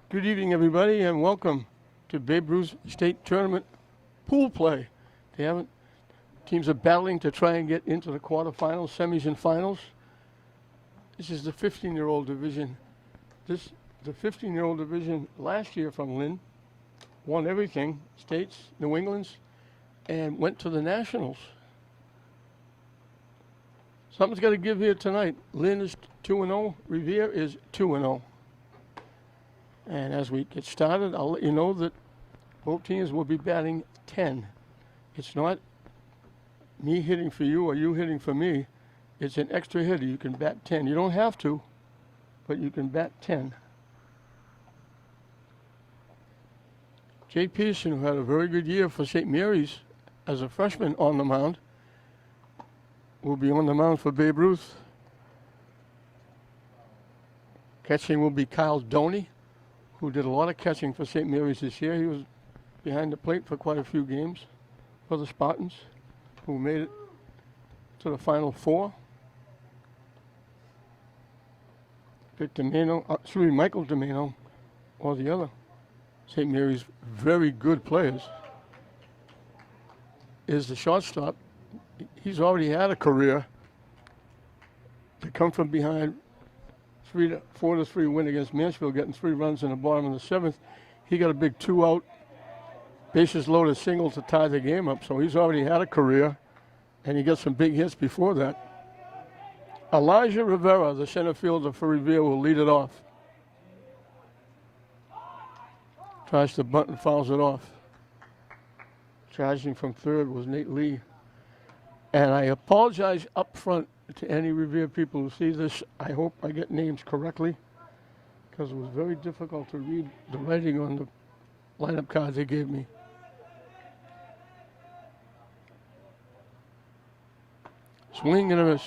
Good evening, everybody, and welcome to Babe Ruth State Tournament pool play. Teams are battling to try and get into the quarterfinals, semis, and finals. This is the 15-year-old division. The 15-year-old division last year from Lynn won everything, states, New England's, and went to the nationals. Something's got to give here tonight. Lynn is 2-0. Revere is 2-0. And as we get started, I'll let you know that both teams will be batting 10. It's not me hitting for you or you hitting for me. It's an extra hitter. You can bat 10. You don't have to, but you can bat 10. Jay Pearson, who had a very good year for St. Mary's as a freshman on the mound, will be on the mound for Babe Ruth. Catching will be Kyle Doney, who did a lot of catching for St. Mary's this year. He was behind the plate for quite a few games for the Spartans, who made it to the Final Four. Michael Domeno, or the other St. Mary's very good players, is the shortstop. He's already had a career to come from behind 4-3 win against Mansfield, getting 3 runs in the bottom of the 7th. He got a big 2-out, bases loaded single to tie the game up, so he's already had a career, and he got some big hits before that. Elijah Rivera, the center fielder for Revere, will lead it off. Tries to bunt and fouls it off. Charging from third was Nate Lee. And I apologize up front to any Revere people who see this. I hope I get names correctly, because it was very difficult to read the writing on the lineup cards they gave me. Swing and a miss.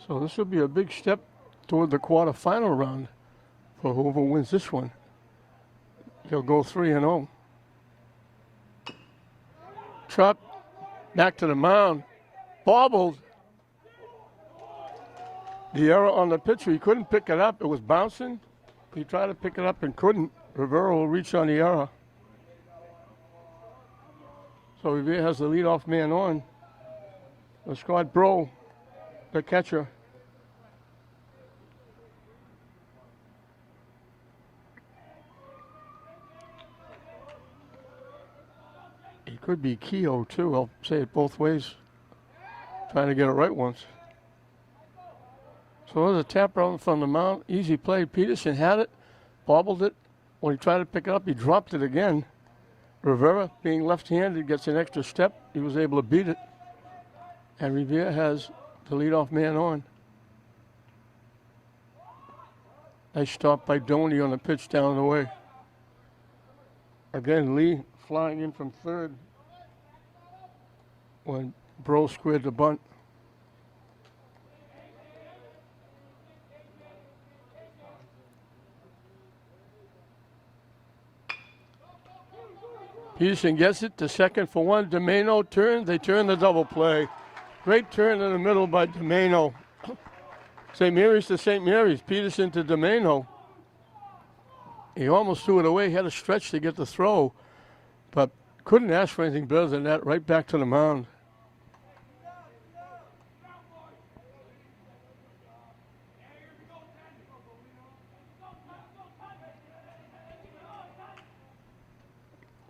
So this will be a big step toward the quarterfinal round for whoever wins this one. He'll go 3-0. Trap back to the mound. Bobbled. The error on the pitcher. He couldn't pick it up. It was bouncing. He tried to pick it up and couldn't. Rivera will reach on the error. So Revere has the leadoff man on. Scott Bro, the catcher. It could be Keogh, too. I'll say it both ways. Trying to get it right once. So there's a tap out from the mound. Easy play. Peterson had it, bobbled it. When he tried to pick it up, he dropped it again. Rivera, being left-handed, gets an extra step. He was able to beat it. And Revere has the leadoff man on. Nice stop by Doney on the pitch down the way. Again, Lee flying in from third when Bro squared the bunt. Peterson gets it to second for one. Domeno turns. They turn the double play. Great turn in the middle by Domeno. St. Mary's to St. Mary's. Peterson to Domeno. He almost threw it away. He had a stretch to get the throw, but couldn't ask for anything better than that. Right back to the mound.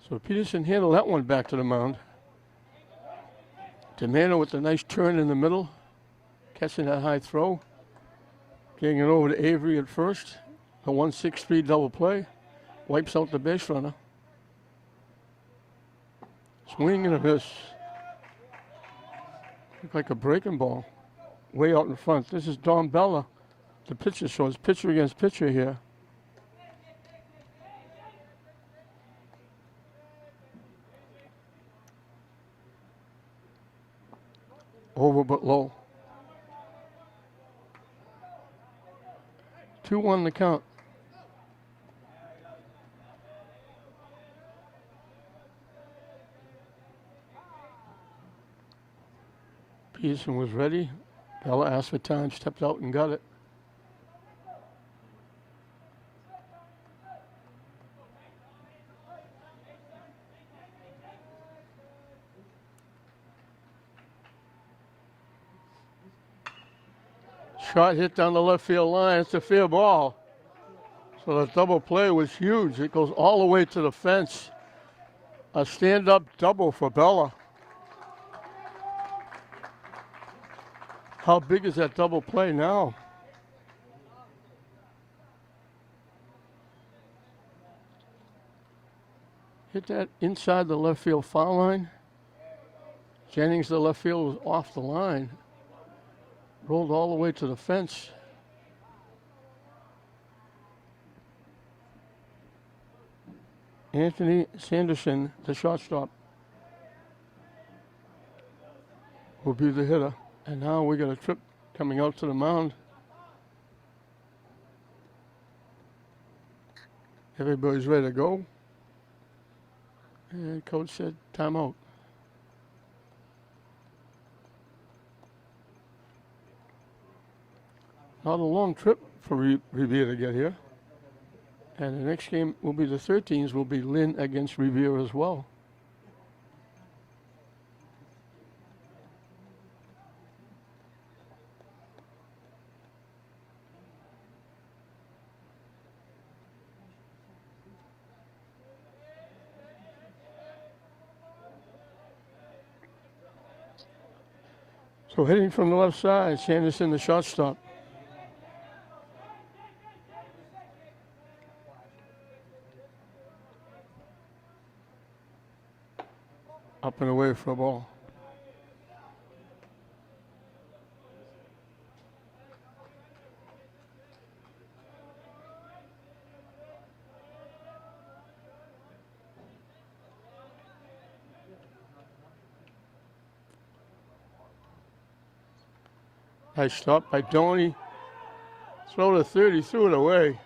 So Peterson handled that one back to the mound. Domeno with a nice turn in the middle, catching that high throw. Getting it over to Avery at first. A 1-6-3 double play. Wipes out the base runner. Swing and a miss. Looked like a breaking ball. Way out in front. This is Don Bella, the pitcher, so it's pitcher against pitcher here. Over but low. 2-1 the count. Peterson was ready, Bella asked for time, stepped out and got it. Shot hit down the left field line. It's a fair ball. So the double play was huge. It goes all the way to the fence. A stand-up double for Bella. How big is that double play now? Hit that inside the left field foul line. Jennings, the left field, was off the line. Rolled all the way to the fence. Anthony Sanderson, the shortstop, will be the hitter. And now we got a trip coming out to the mound. Everybody's ready to go. And coach said timeout. Not a long trip for Revere to get here. And the next game will be the 13's, will be Lynn against Revere as well. So hitting from the left side, Sanderson, the shortstop. Up and away for a ball. Nice stop by Doney. Throw to third, he threw it away.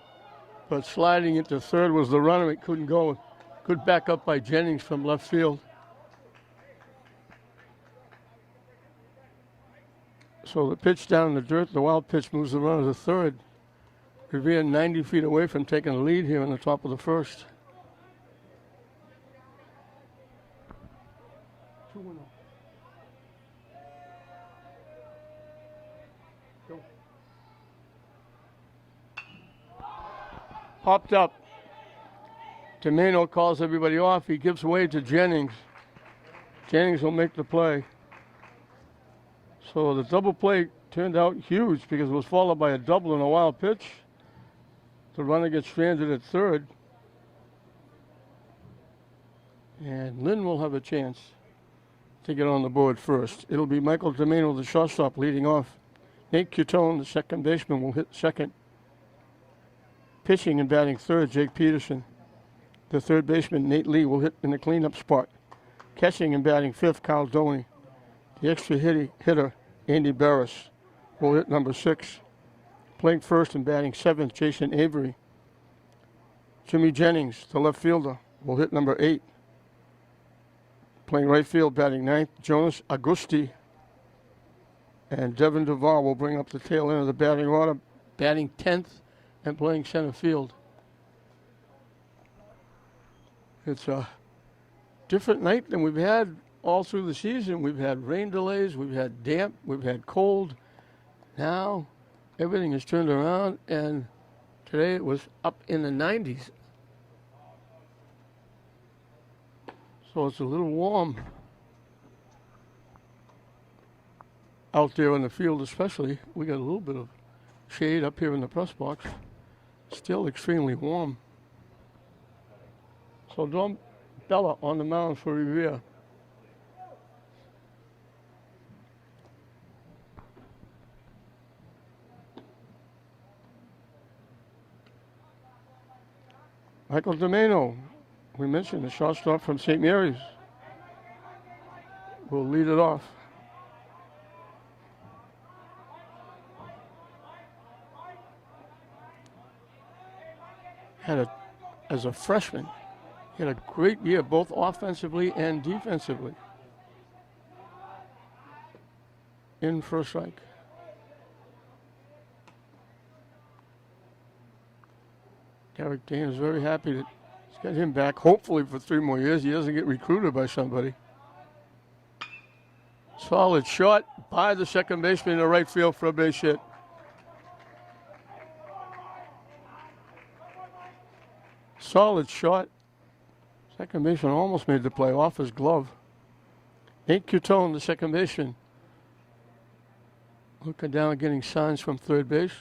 But sliding into third was the runner. It couldn't go. Good back up by Jennings from left field. So the pitch down in the dirt, the wild pitch moves the runner to third. Revere 90 feet away from taking the lead here in the top of the first. 2-1. Popped up. Tomeno calls everybody off. He gives way to Jennings. Jennings will make the play. So the double play turned out huge because it was followed by a double and a wild pitch. The runner gets stranded at third. And Lynn will have a chance to get on the board first. It'll be Michael Tomeno, the shortstop, leading off. Nate Cutone, the second baseman, will hit second. Pitching and batting third, Jake Peterson. The third baseman, Nate Lee, will hit in the cleanup spot. Catching and batting fifth, Kyle Doney. The extra hitter, Andy Barris, will hit number 6. Playing first and batting seventh, Jason Avery. Jimmy Jennings, the left fielder, will hit number 8. Playing right field, batting ninth, Jonas Augusti. And Devin Duval will bring up the tail end of the batting order, batting 10th and playing center field. It's a different night than we've had all through the season. We've had rain delays, we've had damp, we've had cold. Now everything is turned around, and today it was up in the 90s. So it's a little warm out there in the field especially. We got a little bit of shade up here in the press box. Still extremely warm. So Dom Bella on the mound for Revere. Michael Tomeno, we mentioned the shortstop from St. Mary's, will lead it off. As a freshman, he had a great year, both offensively and defensively. In first strike. Eric Dane is very happy that he's got him back, hopefully for 3 more years. He doesn't get recruited by somebody. Solid shot by the second baseman in the right field for a base hit. Solid shot. Second baseman almost made the play off his glove. Nate Cutone, the second baseman, looking down, getting signs from third base.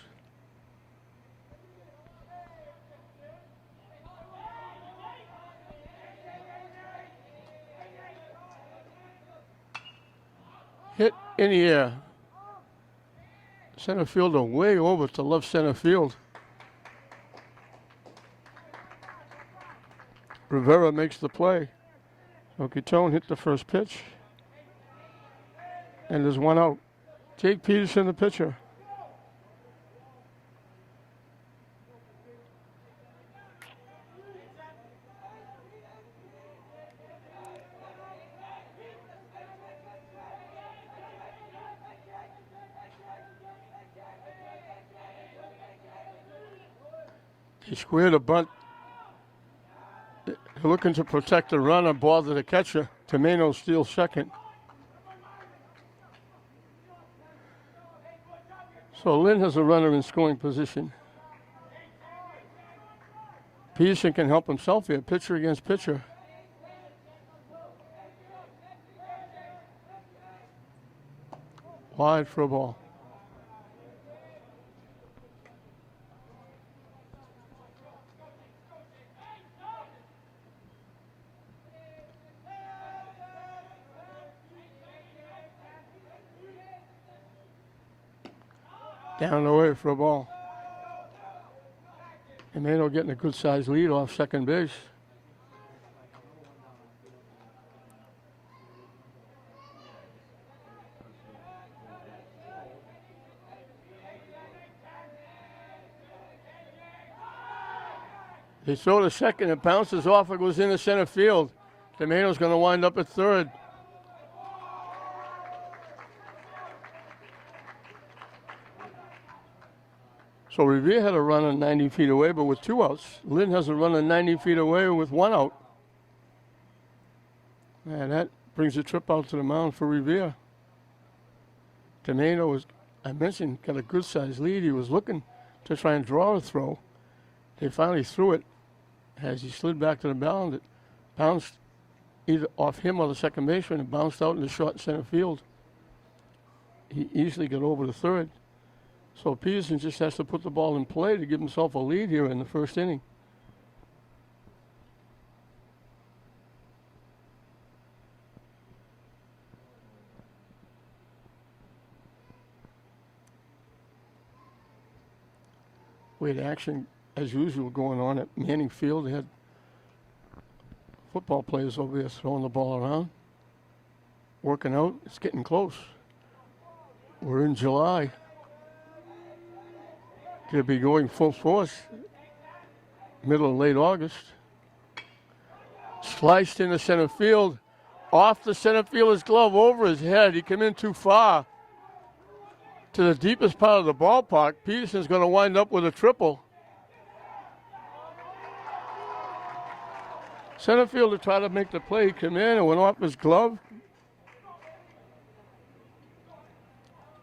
Hit in the air. Center fielder way over to left center field. Rivera makes the play. So Cutone hit the first pitch. And there's one out. Jake Peterson, the pitcher. He squared a bunt. They're looking to protect the runner, bother the catcher. Tomeno steals second. So Lynn has a runner in scoring position. Peterson can help himself here, pitcher against pitcher. Wide for a ball. Down the way for a ball. Tomeno getting a good sized lead off second base. They throw to second, it bounces off, it goes into center field. Tomeno's going to wind up at third. So Revere had a runner 90 feet away, but with 2 outs. Lynn has a runner 90 feet away with 1 out. And that brings a trip out to the mound for Revere. Tomeno was, I mentioned, got a good sized lead. He was looking to try and draw a throw. They finally threw it. As he slid back to the mound, it bounced either off him or the second baseman and bounced out in the short center field. He easily got over to third. So Peterson just has to put the ball in play to give himself a lead here in the first inning. We had action, as usual, going on at Manning Field. They had football players over there throwing the ball around, working out. It's getting close. We're in July. They'll be going full force middle of late August. Sliced into center field. Off the center fielder's glove, over his head. He came in too far to the deepest part of the ballpark. Peterson's going to wind up with a triple. Center fielder tried to make the play. He came in and went off his glove.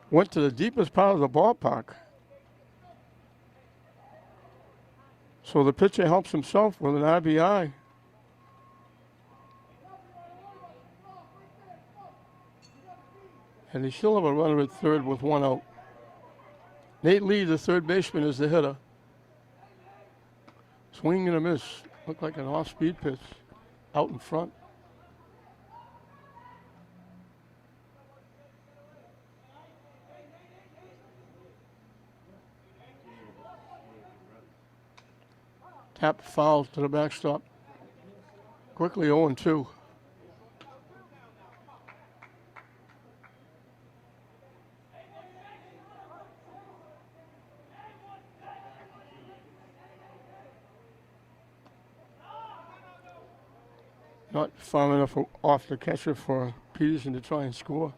Went to the deepest part of the ballpark. So the pitcher helps himself with an RBI. And they still have a runner at third with 1 out. Nate Lee, the third baseman, is the hitter. Swing and a miss. Looked like an off-speed pitch out in front. Tap foul to the backstop. Quickly 0-2. Not far enough off the catcher for Peterson to try and score.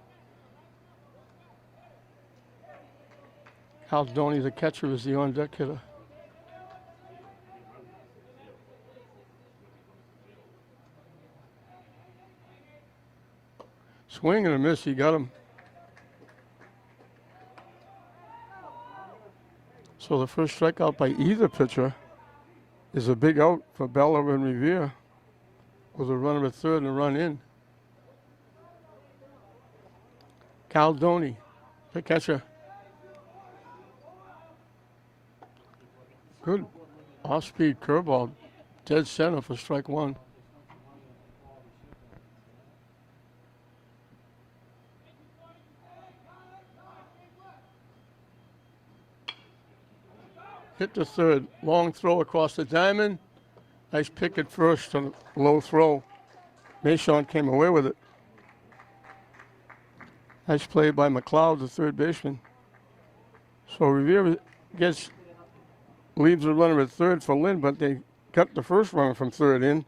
Hal Doney, the catcher, is the on-deck hitter. Swing and a miss. He got him. So the first strikeout by either pitcher is a big out for Bella and Revere with a runner at third and a run in. Caldoni, the catcher. Good off-speed curveball, dead center for strike one. Hit the third, long throw across the diamond. Nice pick at first on a low throw. Mason came away with it. Nice play by McLeod, the third baseman. So Revere leaves the runner at third for Lynn, but they got the first runner from third in.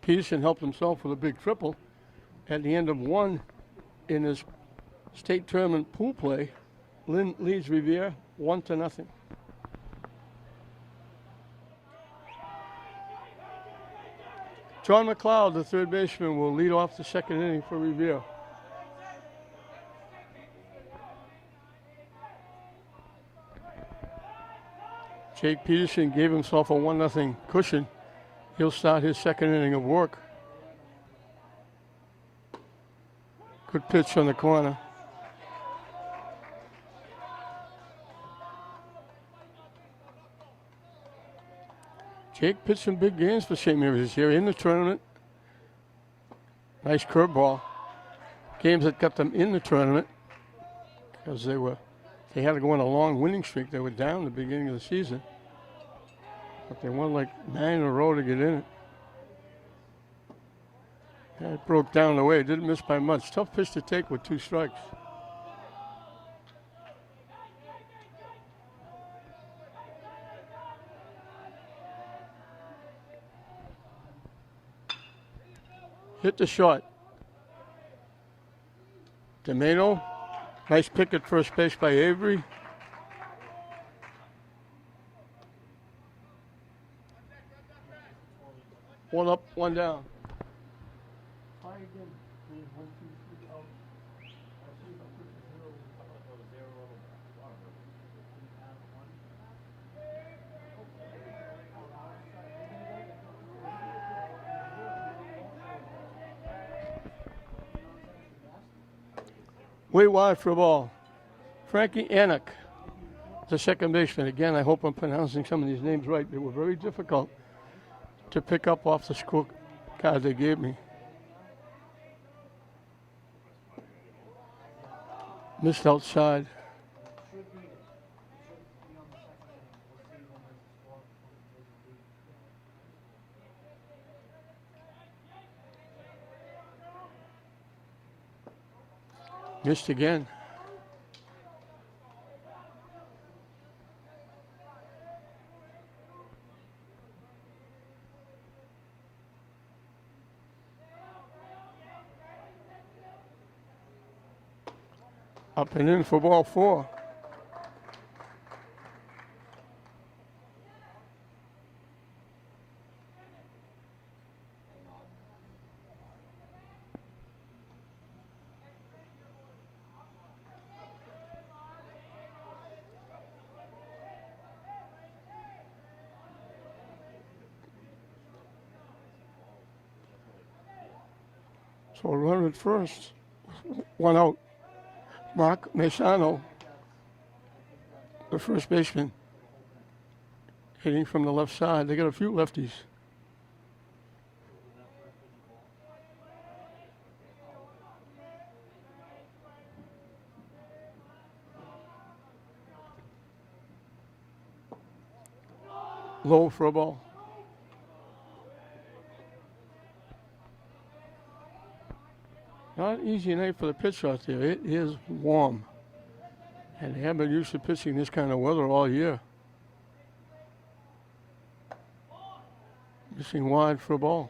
Peterson helped himself with a big triple. At the end of one in his state tournament pool play, Lynn leads Revere 1-0. John McLeod, the third baseman, will lead off the second inning for Revere. Jake Peterson gave himself a 1-0 cushion. He'll start his second inning of work. Good pitch on the corner. Jake pitched some big games for St. Mary's this year in the tournament. Nice curveball. Games that got them in the tournament because they had to go on a long winning streak. They were down at the beginning of the season. But they won like 9 in a row to get in it. Yeah, it broke down the way. It didn't miss by much. Tough pitch to take with 2 strikes. Hit the shot. Domeno. Nice pick at first base by Avery. One up, one down. Way wide for a ball. Frankie Anik, the second baseman. Again, I hope I'm pronouncing some of these names right. They were very difficult to pick up off the score card they gave me. Missed outside. Missed again. Up and in for ball 4. So a run at first, 1 out. Mark Mesano, the first baseman, hitting from the left side. They got a few lefties. Low for a ball. Not an easy night for the pitcher out there. It is warm. And they haven't been used to pitching this kind of weather all year. Missing wide for a ball.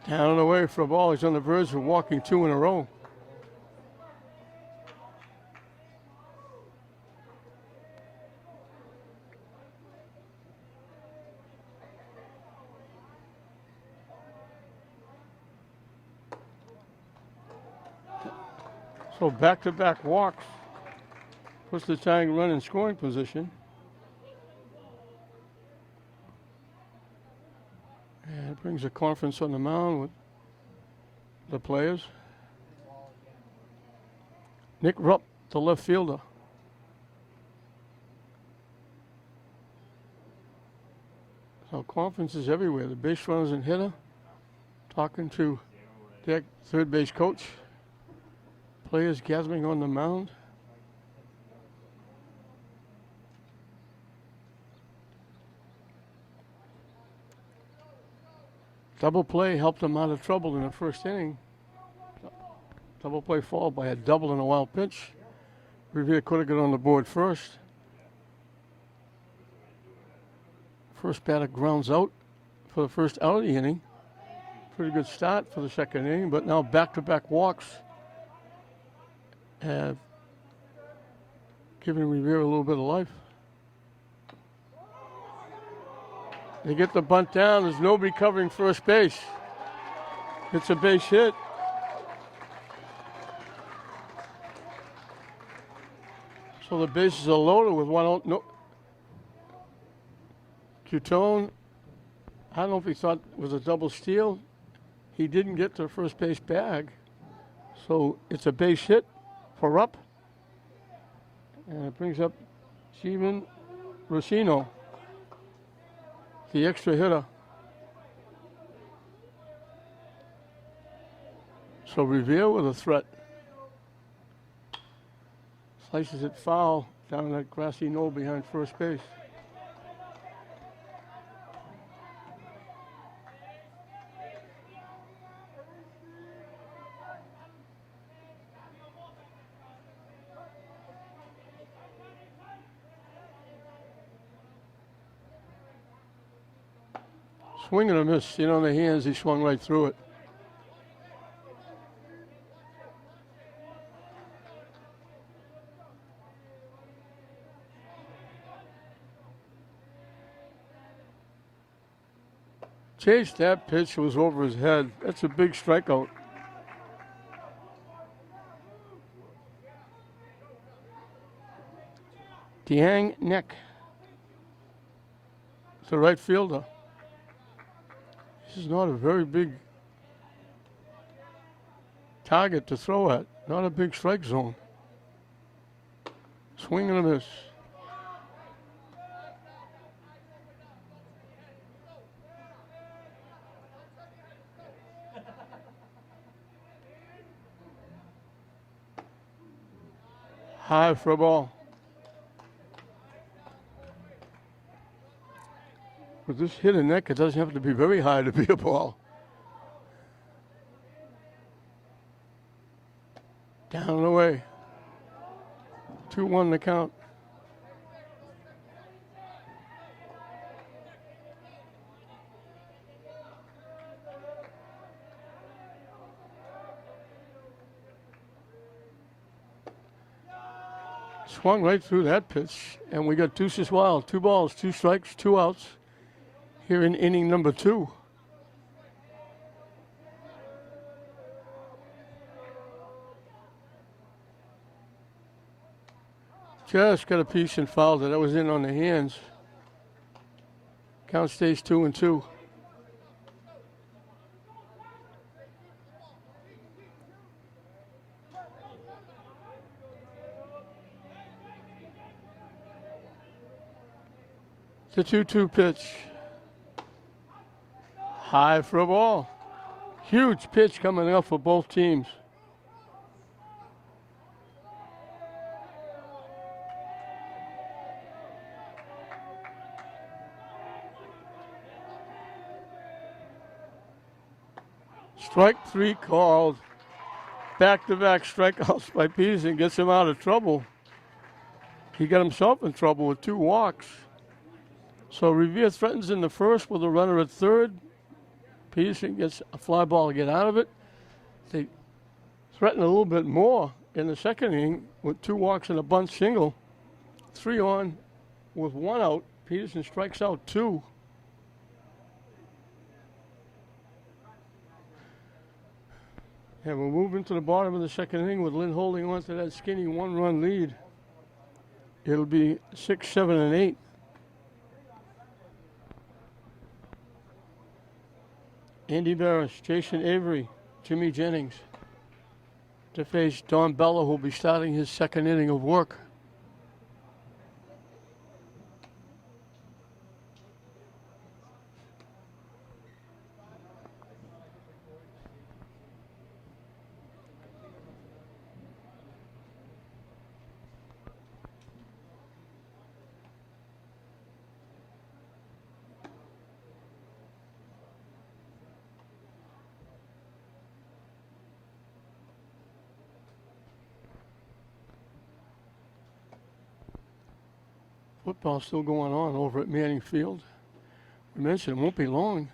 Down and away for a ball. He's on the verge of walking 2 in a row. So back-to-back walks puts the tying run in scoring position. And it brings a conference on the mound with the players. Nick Rupp, the left fielder. So conference is everywhere. The base runners and hitter talking to their third base coach. Players gathering on the mound. Double play helped them out of trouble in the first inning. Double play followed by a double and a wild pitch. Revere could have got on the board first. First batter grounds out for the first out of the inning. Pretty good start for the second inning, but now back-to-back walks have given Revere a little bit of life. They get the bunt down. There's nobody covering first base. It's a base hit. So the bases are loaded with one out. No. Cutone, I don't know if he thought it was a double steal. He didn't get to the first base bag. So it's a base hit for Rupp. And it brings up Steven Rossino, the extra hitter. So Revere with a threat. Slices it foul down that grassy knoll behind first base. Swing and a miss. In on the hands, he swung right through it. Chased that pitch, was over his head. That's a big strikeout. Tiang Nek, the right fielder. This is not a very big target to throw at. Not a big strike zone. Swing and a miss. High for a ball. With this hit and neck, it doesn't have to be very high to be a ball. Down and away. 2-1 the count. Swung right through that pitch, and we got deuces wild. 2 balls, 2 strikes, 2 outs here in inning number 2. Just got a piece and fouled it. That was in on the hands. Count stays 2-2. The 2-2 pitch. High for a ball. Huge pitch coming up for both teams. Strike 3 called. Back-to-back strikeouts by Peterson gets him out of trouble. He got himself in trouble with 2 walks. So Revere threatens in the first with a runner at third. Peterson gets a fly ball to get out of it. They threaten a little bit more in the second inning with 2 walks and a bunt single. 3 on with 1 out. Peterson strikes out 2. And we're moving to the bottom of the second inning with Lynn holding on to that skinny one-run lead. It'll be 6, 7, and 8. Andy Barris, Jason Avery, Jimmy Jennings to face Don Bella, who'll be starting his second inning of work. Football still going on over at Manning Field. We mentioned it won't be long.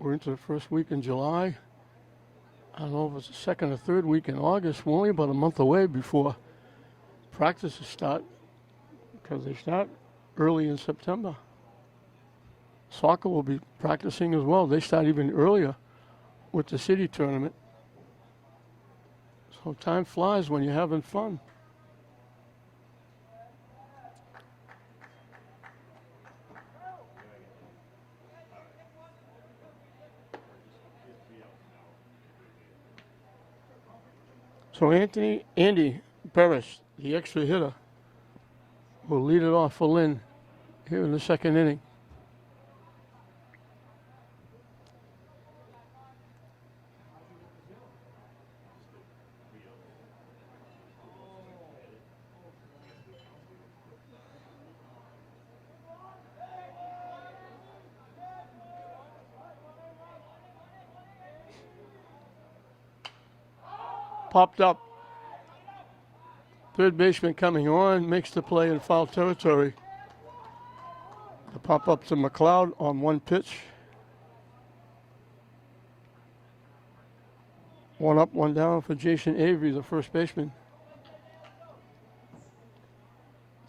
We're into the first week in July. I don't know if it's the second or third week in August. We're only about a month away before practices start, because they start early in September. Soccer will be practicing as well. They start even earlier with the city tournament. So time flies when you're having fun. So Andy Barris, the extra hitter, will lead it off for Lynn here in the second inning. Popped up. Third baseman coming on, makes the play in foul territory. The pop up to McLeod on one pitch. One up, one down for Jason Avery, the first baseman.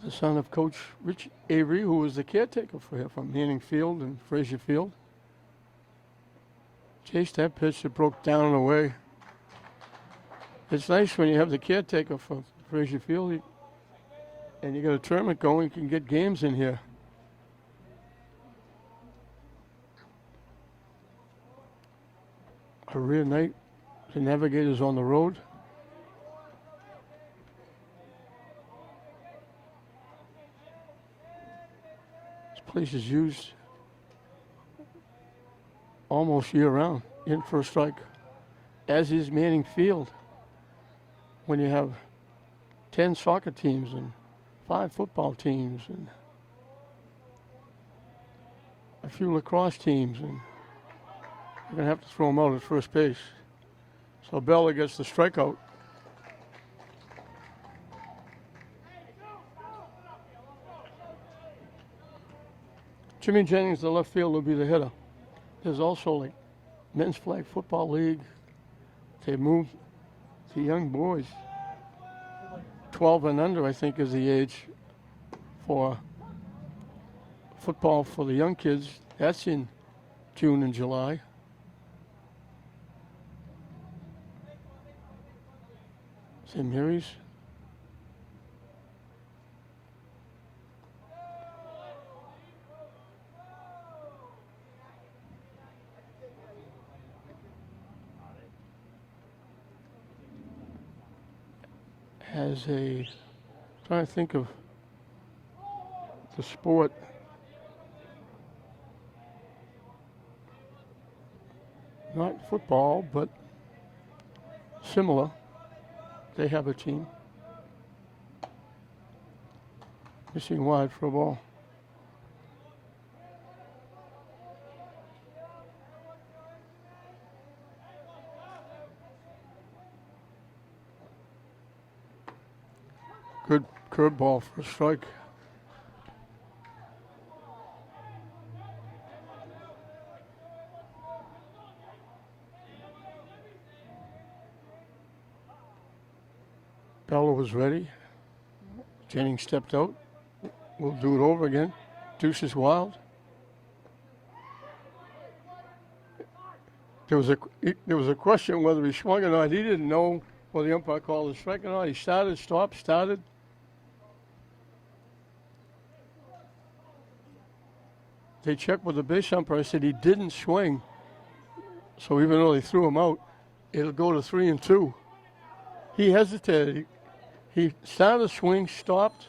The son of Coach Rich Avery, who was the caretaker for him from Manning Field and Frazier Field. Chased that pitch, it broke down and away. It's nice when you have the caretaker for Frazier Field and you got a tournament going, you can get games in here. A rare night, the Navigators on the road. This place is used almost year-round, in for a strike, as is Manning Field. When you have 10 soccer teams and 5 football teams and a few lacrosse teams, and you're going to have to throw them out at first base. So Bella gets the strikeout. Jimmy Jennings, the left field, will be the hitter. There's also like men's flag football league. They moved to young boys. 12 and under, I think, is the age for football for the young kids. That's in June and July. St. Mary's. Has a, trying to think of the sport. Not football, but similar. They have a team. Missing wide for a ball. Good curveball for a strike. Bella was ready. Jennings stepped out. We'll do it over again. Deuce is wild. There was a question whether he swung or not. He didn't know whether the umpire called a strike or not. He started, stopped, started. They checked with the base umpire. Said he didn't swing. So even though they threw him out, it'll go to 3-2. He hesitated. He started a swing, stopped.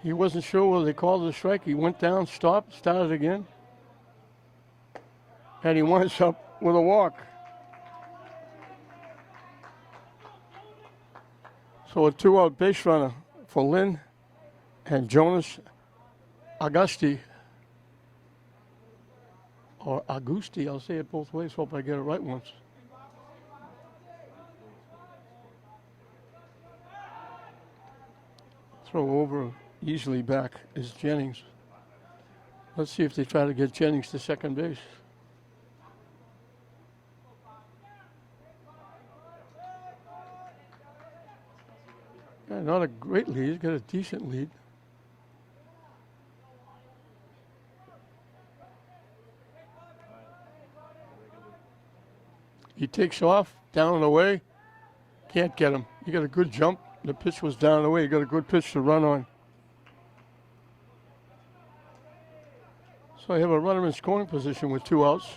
He wasn't sure whether they called it a strike. He went down, stopped, started again. And he winds up with a walk. So a 2-out base runner for Lynn and Jonas Augusti. Or Augusti, I'll say it both ways. Hope I get it right once. Throw over easily back is Jennings. Let's see if they try to get Jennings to second base. Yeah, not a great lead. He's got a decent lead. He takes off, down and away. Can't get him. He got a good jump. The pitch was down and away. He got a good pitch to run on. So I have a runner in scoring position with 2 outs.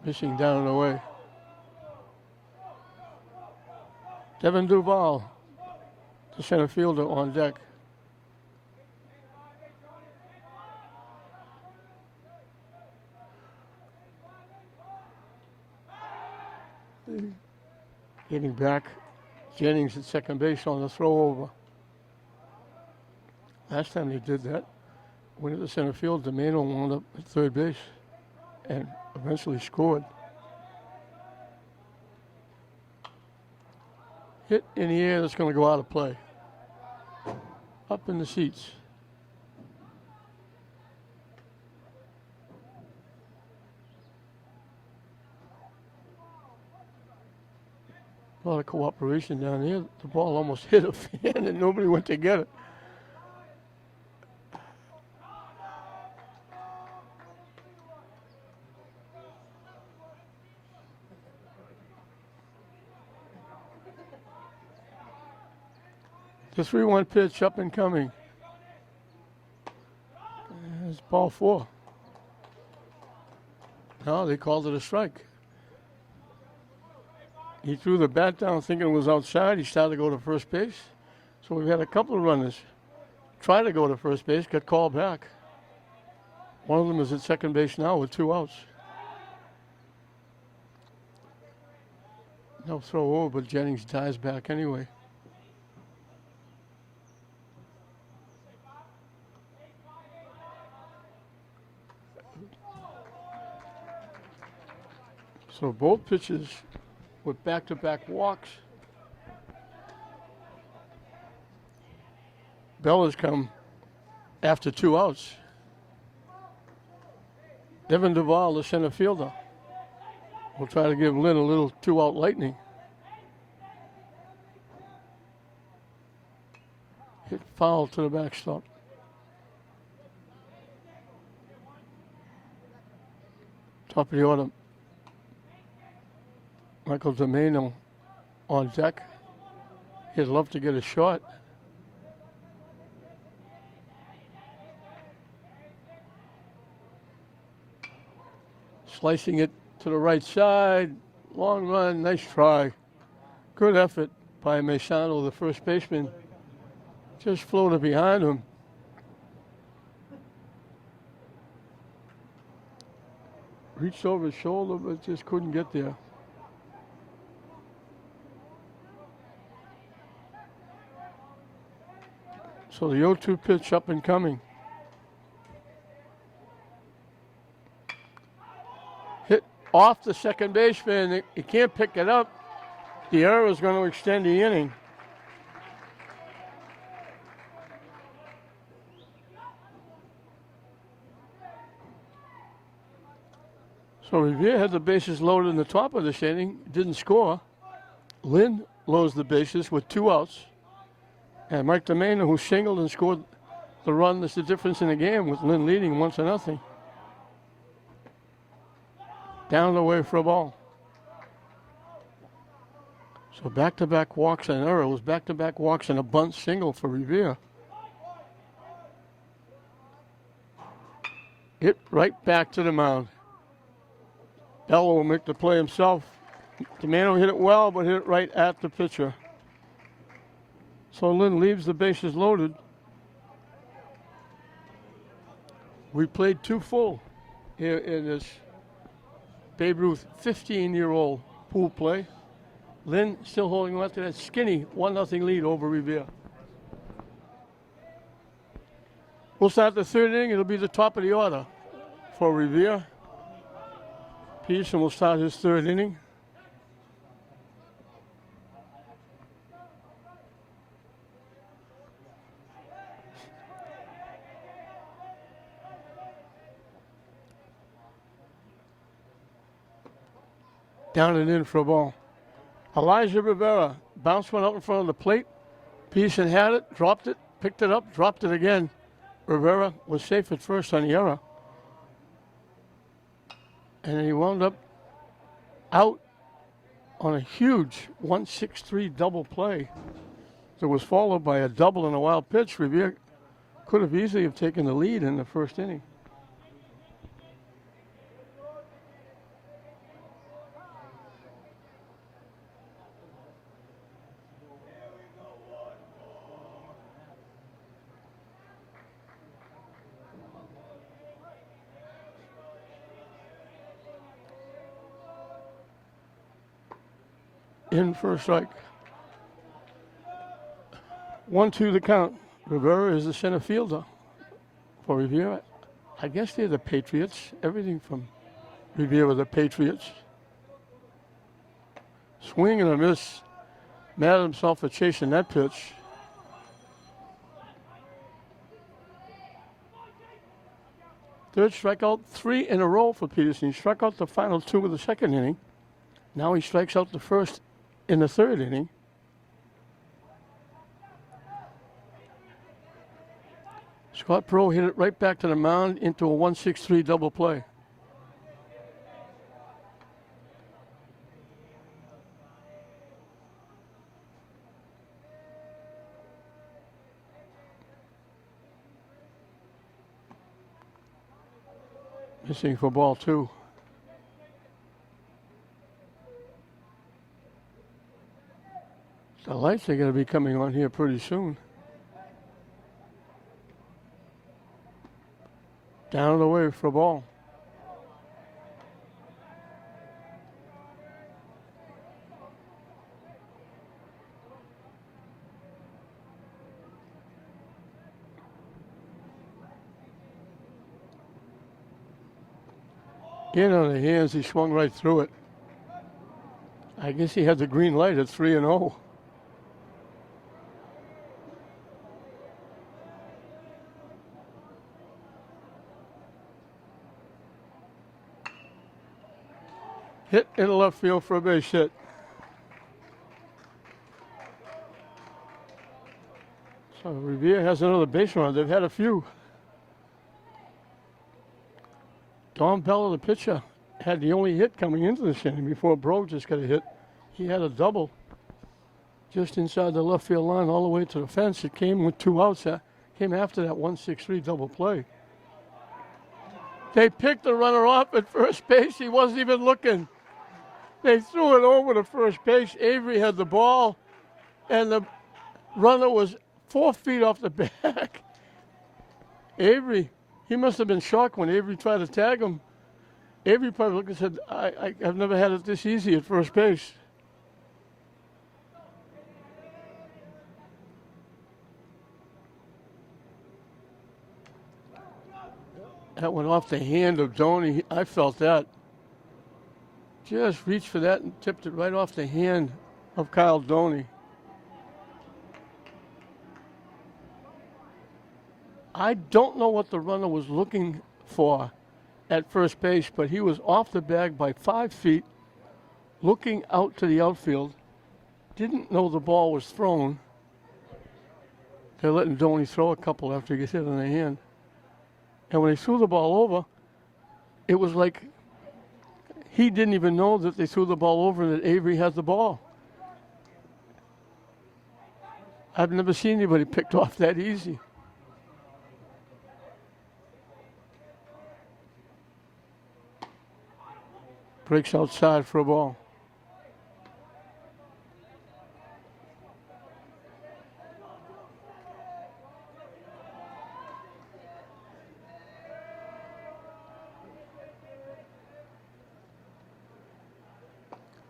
Missing down and away. Devin Duval, the center fielder, on deck. Getting back, Jennings at second base on the throw over. Last time they did that, went to the center field, Domeno wound up at third base and eventually scored. Hit in the air that's going to go out of play. Up in the seats. A lot of cooperation down here. The ball almost hit a fan and nobody went to get it. The 3-1 pitch up and coming. It's ball 4. No, they called it a strike. He threw the bat down thinking it was outside. He started to go to first base. So we've had a couple of runners try to go to first base, get called back. One of them is at second base now with 2 outs. No throw over, but Jennings dives back anyway. So both pitches with back-to-back walks. Bell has come after 2 outs. Devin Duval, the center fielder, will try to give Lynn a little 2-out lightning. Hit foul to the backstop. Top of the order. Michael Domeno on deck. He'd love to get a shot. Slicing it to the right side. Long run, nice try. Good effort by Mesano, the first baseman. Just floated behind him. Reached over his shoulder, but just couldn't get there. So the 0-2 pitch up and coming. Hit off the second baseman. He can't pick it up. The error is going to extend the inning. So Revere had the bases loaded in the top of this inning, didn't score. Lynn loads the bases with 2 outs. And Mike DeMena, who singled and scored the run that's the difference in the game, with Lynn leading 1-0. Down the way for a ball. So back-to-back walks and errors, back-to-back walks and a bunt single for Revere. Hit right back to the mound. Bello will make the play himself. DeMano hit it well, but hit it right at the pitcher. So Lynn leaves the bases loaded. We played 2 full here in this Babe Ruth 15-year-old pool play. Lynn still holding on to that skinny 1-0 lead over Revere. We'll start the 3rd inning. It'll be the top of the order for Revere. Peterson will start his 3rd inning. Down and in for a ball. Elijah Rivera bounced one up in front of the plate. Peterson had it, dropped it, picked it up, dropped it again. Rivera was safe at first on the error. And then he wound up out on a huge 1-6-3 double play that was followed by a double and a wild pitch. Revere could have easily have taken the lead in the 1st inning. In for a strike. 1-2 the count. Rivera is the center fielder for Revere. I guess they're the Patriots. Everything from Revere are the Patriots. Swing and a miss. Mad at himself for chasing that pitch. Third strikeout, 3 in a row for Peterson. He struck out the final 2 of the 2nd inning. Now he strikes out the first in the 3rd inning. Scott Pro hit it right back to the mound into a 1-6-3 double play. Missing for ball 2. The lights are going to be coming on here pretty soon. Down the way for a ball. In on the hands, he swung right through it. I guess he had the green light at 3-0. Hit in the left field for a base hit. So Revere has another base runner. They've had a few. Don Bella, the pitcher, had the only hit coming into this inning before Bro just got a hit. He had a double just inside the left field line all the way to the fence. It came with 2 outs. Came after that 1-6-3 double play. They picked the runner off at first base. He wasn't even looking. They threw it over to first base. Avery had the ball, and the runner was 4 feet off the back. Avery, he must have been shocked when Avery tried to tag him. Avery probably looked and said, I've never had it this easy at first base. That went off the hand of Doney. I felt that. Just reached for that and tipped it right off the hand of Kyle Doney. I don't know what the runner was looking for at first base, but he was off the bag by 5 feet, looking out to the outfield. Didn't know the ball was thrown. They're letting Doney throw a couple after he gets hit in the hand. And when he threw the ball over, it was like he didn't even know that they threw the ball over and that Avery had the ball. I've never seen anybody picked off that easy. Breaks outside for a ball.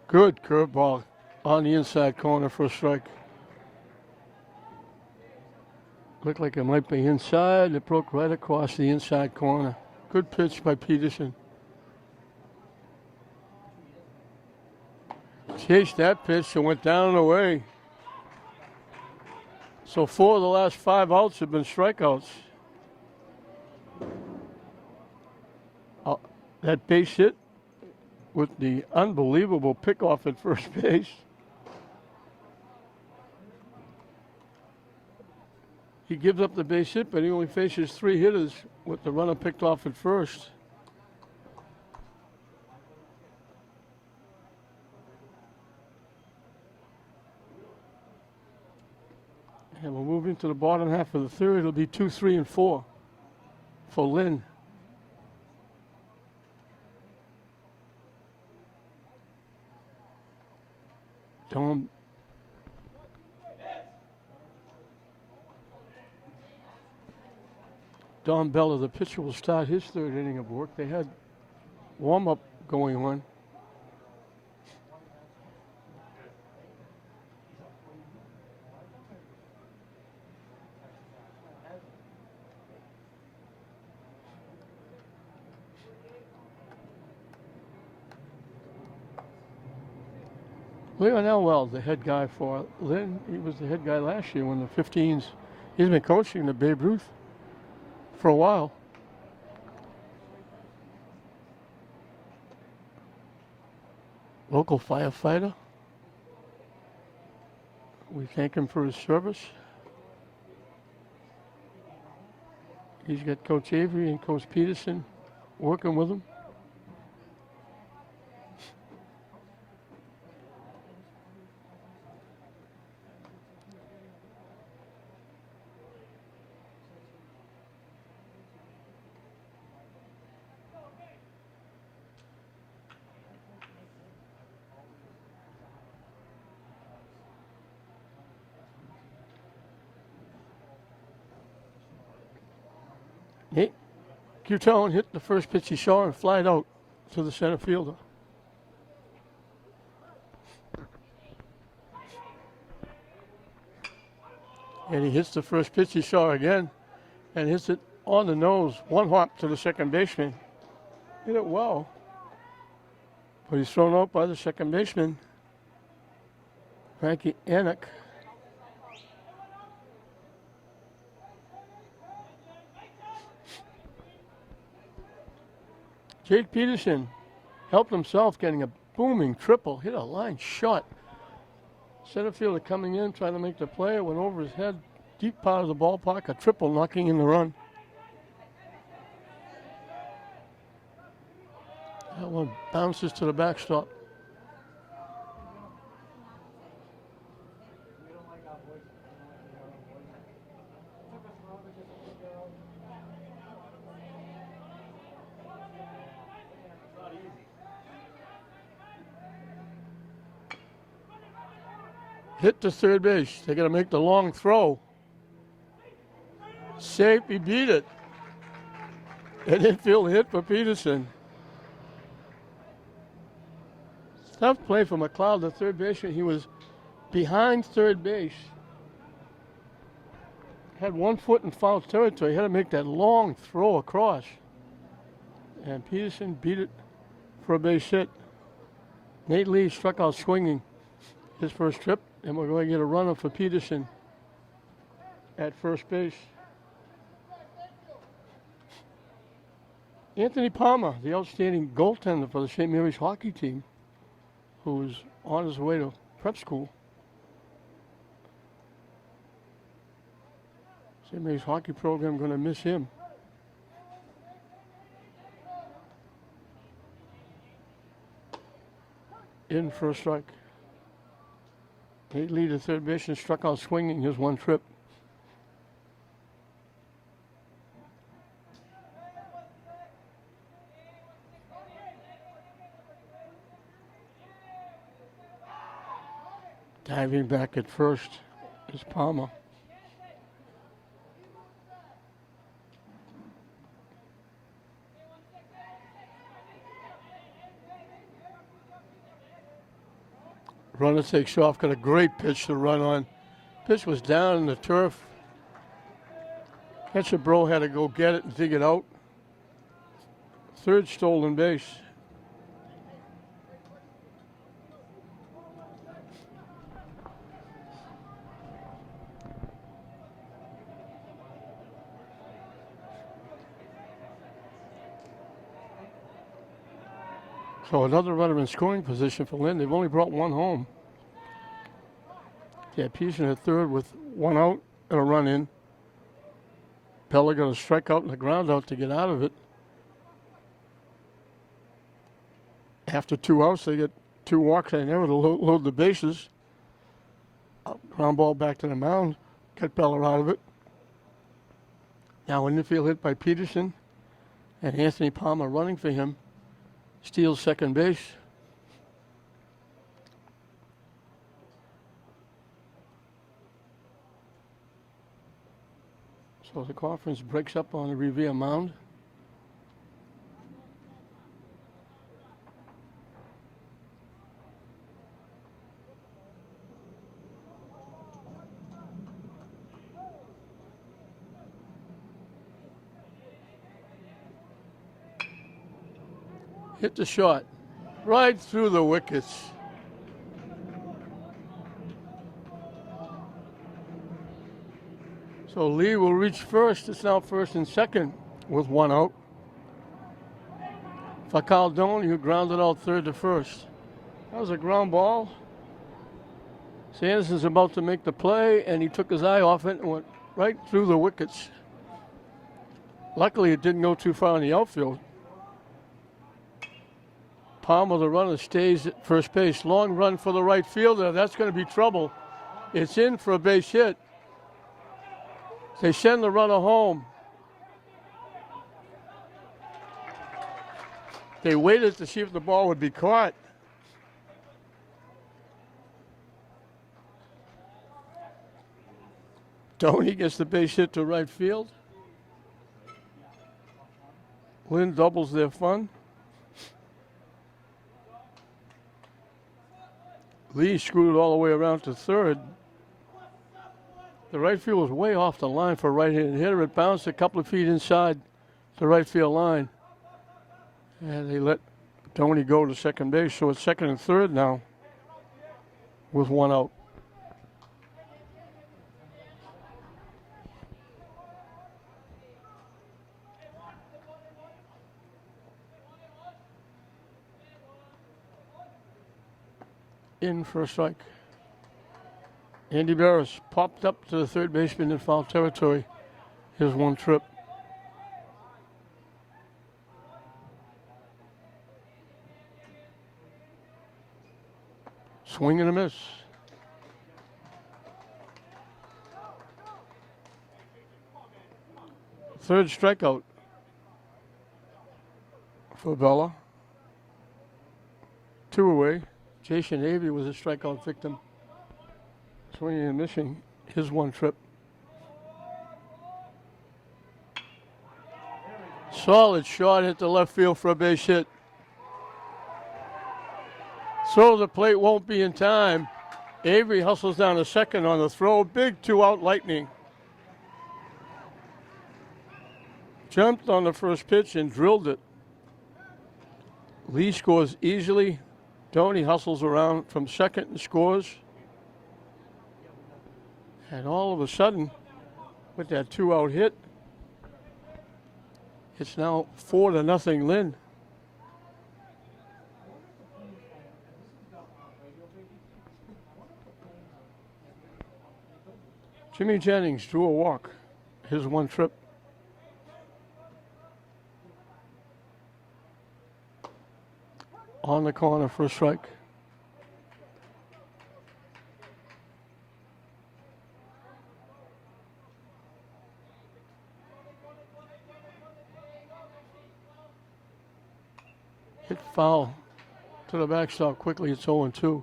Good curveball on the inside corner for a strike. Looked like it might be inside. It broke right across the inside corner. Good pitch by Peterson. Chased that pitch and went down and away. So 4 of the last 5 outs have been strikeouts. That base hit with the unbelievable pickoff at first base. He gives up the base hit, but he only faces 3 hitters with the runner picked off at first. And we'll move into the bottom half of the third. It'll be 2, 3, and 4 for Lynn. Don Bella, the pitcher, will start his third inning of work. They had warm-up going on. Leon Elwell, the head guy for Lynn. He was the head guy last year when the 15's. He's been coaching the Babe Ruth for a while. Local firefighter. We thank him for his service. He's got Coach Avery and Coach Peterson working with him. Nate Cutone hit the first pitch he saw and flied out to the center fielder. And he hits the first pitch he saw again and hits it on the nose, 1 hop to the second baseman. Hit it well, but he's thrown out by the second baseman, Frankie Anik. Jake Peterson helped himself getting a booming triple, hit a line shot. Center fielder coming in, trying to make the play, went over his head, deep part of the ballpark, a triple knocking in the run. That one bounces to the backstop. Hit to third base. They're going to make the long throw. Safe, he beat it. An infield hit for Peterson. Tough play for McLeod, the third baseman. He was behind third base. Had 1 foot in foul territory. He had to make that long throw across. And Peterson beat it for a base hit. Nate Lee struck out swinging his first trip. And we're going to get a runner for Peterson at first base. Anthony Palmer, the outstanding goaltender for the St. Mary's hockey team, who's on his way to prep school. St. Mary's hockey program going to miss him. In for a strike. Nate Lee, the third baseman, struck out swinging his one trip. Diving back at first is Palmer. Runner takes off, got a great pitch to run on. Pitch was down in the turf. Catcher Bro had to go get it and dig it out. Third stolen base. So another runner in scoring position for Lynn. They've only brought one home. Yeah, Pearson at third with one out and a run in. Pella got a strikeout and a ground out to get out of it. After 2 outs, they get 2 walks in there to load the bases. Ground ball back to the mound. Got Pella out of it. Now an infield hit by Peterson and Anthony Palmer running for him. Steals second base. So the conference breaks up on the Revere mound. Hit the shot right through the wickets. So Lee will reach first. It's now first and second with one out. Facaldoni, who grounded out third to first. That was a ground ball. Sanderson's about to make the play, and he took his eye off it and went right through the wickets. Luckily, it didn't go too far in the outfield. Palmer, the runner, stays at first base. Long run for the right fielder. That's going to be trouble. It's in for a base hit. They send the runner home. They waited to see if the ball would be caught. Tony gets the base hit to right field. Lynn doubles their fun. Lee screwed all the way around to third. The right field was way off the line for a right-handed hitter. It bounced a couple of feet inside the right field line. And they let Tony go to second base. So it's second and third now with one out. In for a strike. Andy Barris popped up to the third baseman in foul territory. Here's one trip. Swing and a miss. Third strikeout for Bella. 2 away. Jason Avey was a strikeout victim. Swinging and missing his one trip. Solid shot hit the left field for a base hit. So the plate won't be in time. Avery hustles down to second on the throw. Big 2-out Lightning. Jumped on the first pitch and drilled it. Lee scores easily. Tony hustles around from second and scores. And all of a sudden, with that 2-out hit, It's now 4-0 Lynn. Jimmy Jennings drew a walk, his one trip. On the corner for a strike. Hit foul to the backstop quickly. It's 0-2.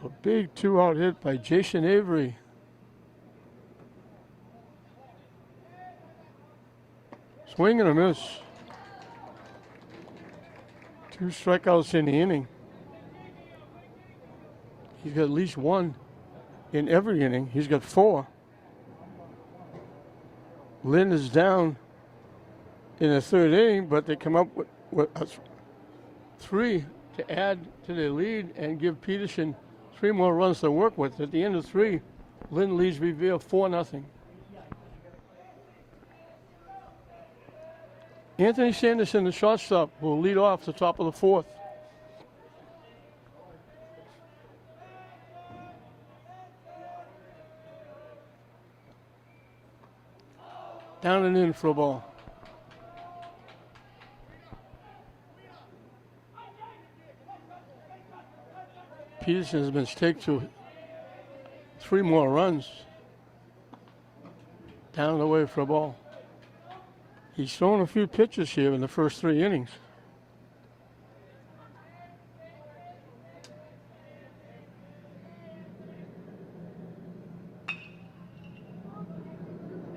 A big 2-out hit by Jason Avery. Swing and a miss. 2 strikeouts in the inning. He's got at least 1 in every inning. He's got 4. Lynn is down in the 3rd inning, but they come up with 3 to add to their lead and give Peterson 3 more runs to work with. At the end of 3, Lynn leads Revere 4-0. Anthony Sanderson, the shortstop, will lead off the top of the 4th. Down and in for a ball. Peterson has been staked to 3 more runs. Down and away for a ball. He's thrown a few pitches here in the first 3 innings.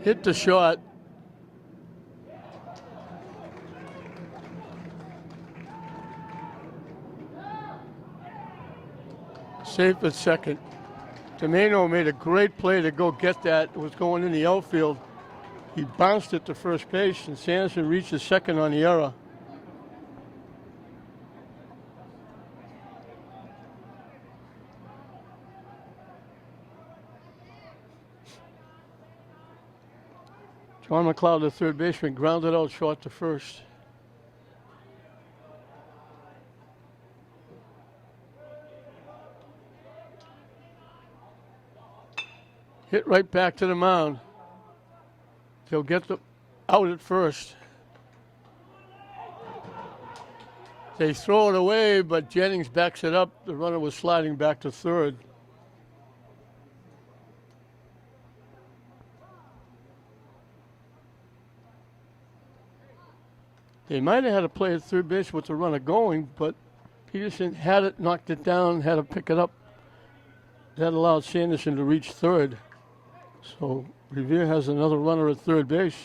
Hit the shot. Safe at second. Domeno made a great play to go get that. It was going in the outfield. He bounced it to first base, and Sanderson reaches second on the error. John McLeod, the third baseman, grounded out short to first. Hit right back to the mound. He'll get the out at first. They throw it away, but Jennings backs it up. The runner was sliding back to third. They might have had a play at third base with the runner going, but Peterson had it, knocked it down, had to pick it up. That allowed Sanderson to reach third. So Revere has another runner at third base.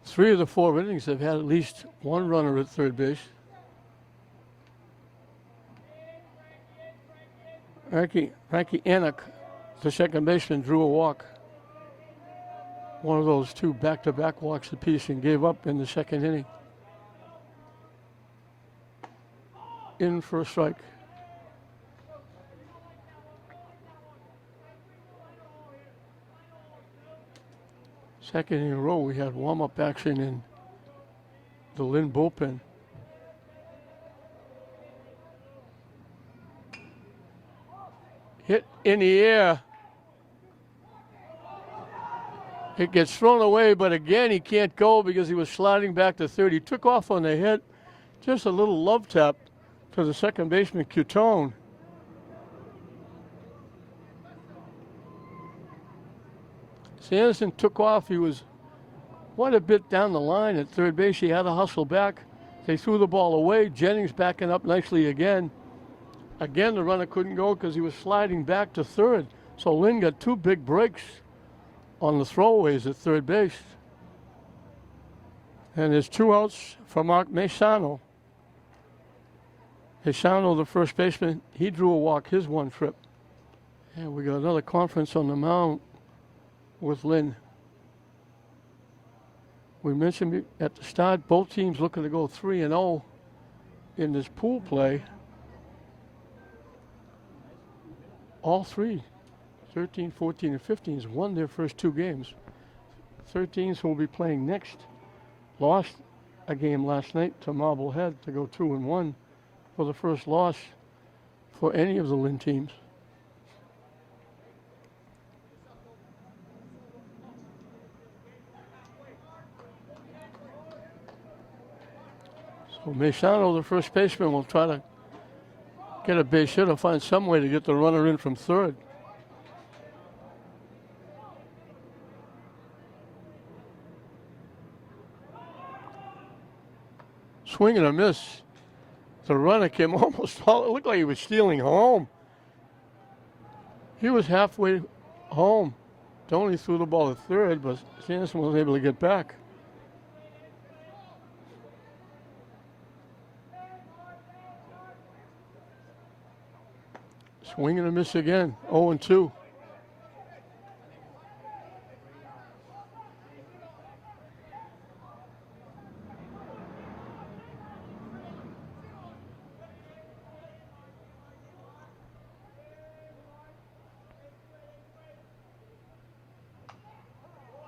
Three of the 4 innings have had at least 1 runner at third base. Frankie Anik, the second baseman, drew a walk. One of those 2 back-to-back walks that Peterson gave up in the 2nd inning. In for a strike. Second in a row, we had warm-up action in the Lynn bullpen. Hit in the air. It gets thrown away, but again, he can't go because he was sliding back to third. He took off on the hit. Just a little love tap to the second baseman, Cutone. Sanderson took off. He was quite a bit down the line at third base. He had to hustle back. They threw the ball away. Jennings backing up nicely again. Again, the runner couldn't go because he was sliding back to third. So Lynn got 2 big breaks on the throwaways at third base. And there's 2 outs for Mark Mesano. Mesano, the first baseman, he drew a walk his 1 trip. And we got another conference on the mound with Lynn. We mentioned at the start, both teams looking to go 3-0 in this pool play. All three, 13, 14, and 15's, won their first two games. 13's will be playing next. Lost a game last night to Marblehead to go 2-1 for the first loss for any of the Lynn teams. So Mesano, the first baseman, will try to get a base hit or find some way to get the runner in from third. Swing and a miss. The runner came almost all, it looked like he was stealing home. He was halfway home. Tony threw the ball to third, but Sanderson was able to get back. Swing and a miss again, 0-2.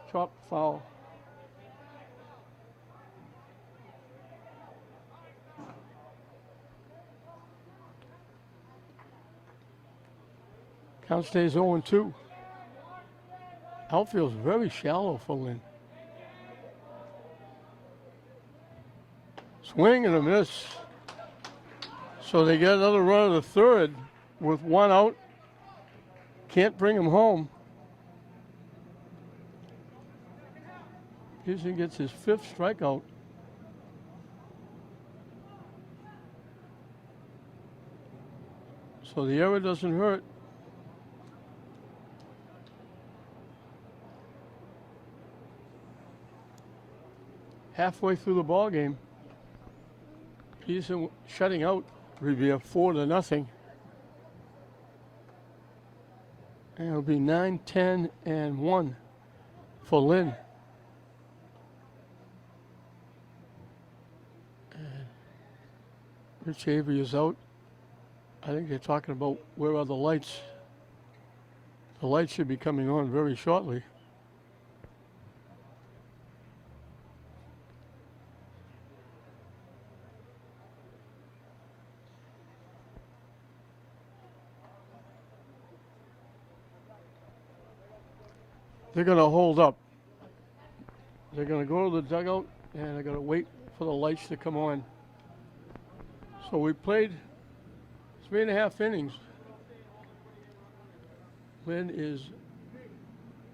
Chop foul. Count stays 0-2. Outfield's very shallow for Lynn. Swing and a miss. So they get another run of the third with one out. Can't bring him home. Pearson gets his fifth strikeout. So the error doesn't hurt. Halfway through the ball game, Pearson shutting out Revere 4-0. And it'll be 9, 10, and 1 for Lynn. And Rich Avery is out. I think they're talking about where are the lights. The lights should be coming on very shortly. They're going to hold up. They're going to go to the dugout and they're going to wait for the lights to come on. So we played 3.5 innings. Lynn is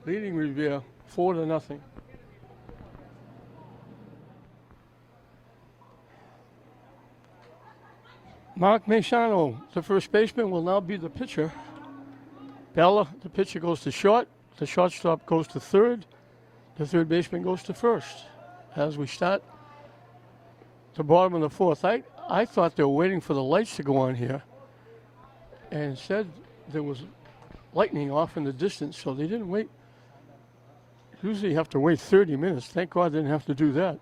leading Revere 4-0. Mark Mesano, the first baseman, will now be the pitcher. Bella, the pitcher, goes to short. The shortstop goes to third. The third baseman goes to first. As we start the bottom of the fourth, I thought they were waiting for the lights to go on here. And instead, there was lightning off in the distance, so they didn't wait. Usually you have to wait 30 minutes. Thank God they didn't have to do that.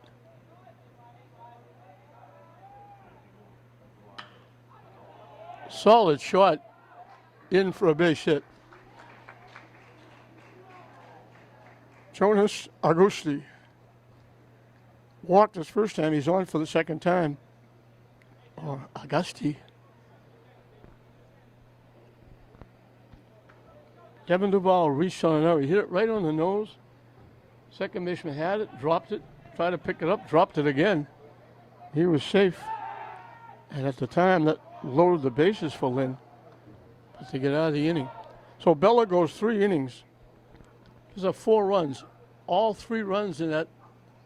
Solid shot in for a base hit. Jonas Augusti walked his first time. He's on for the second time. Or Augusti. Devin Duval reached on an error. He hit it right on the nose. Second baseman had it, dropped it, tried to pick it up, dropped it again. He was safe. And at the time, that loaded the bases for Lynn. But to get out of the inning. So Bella goes 3 innings. These are 4 runs. All 3 runs in that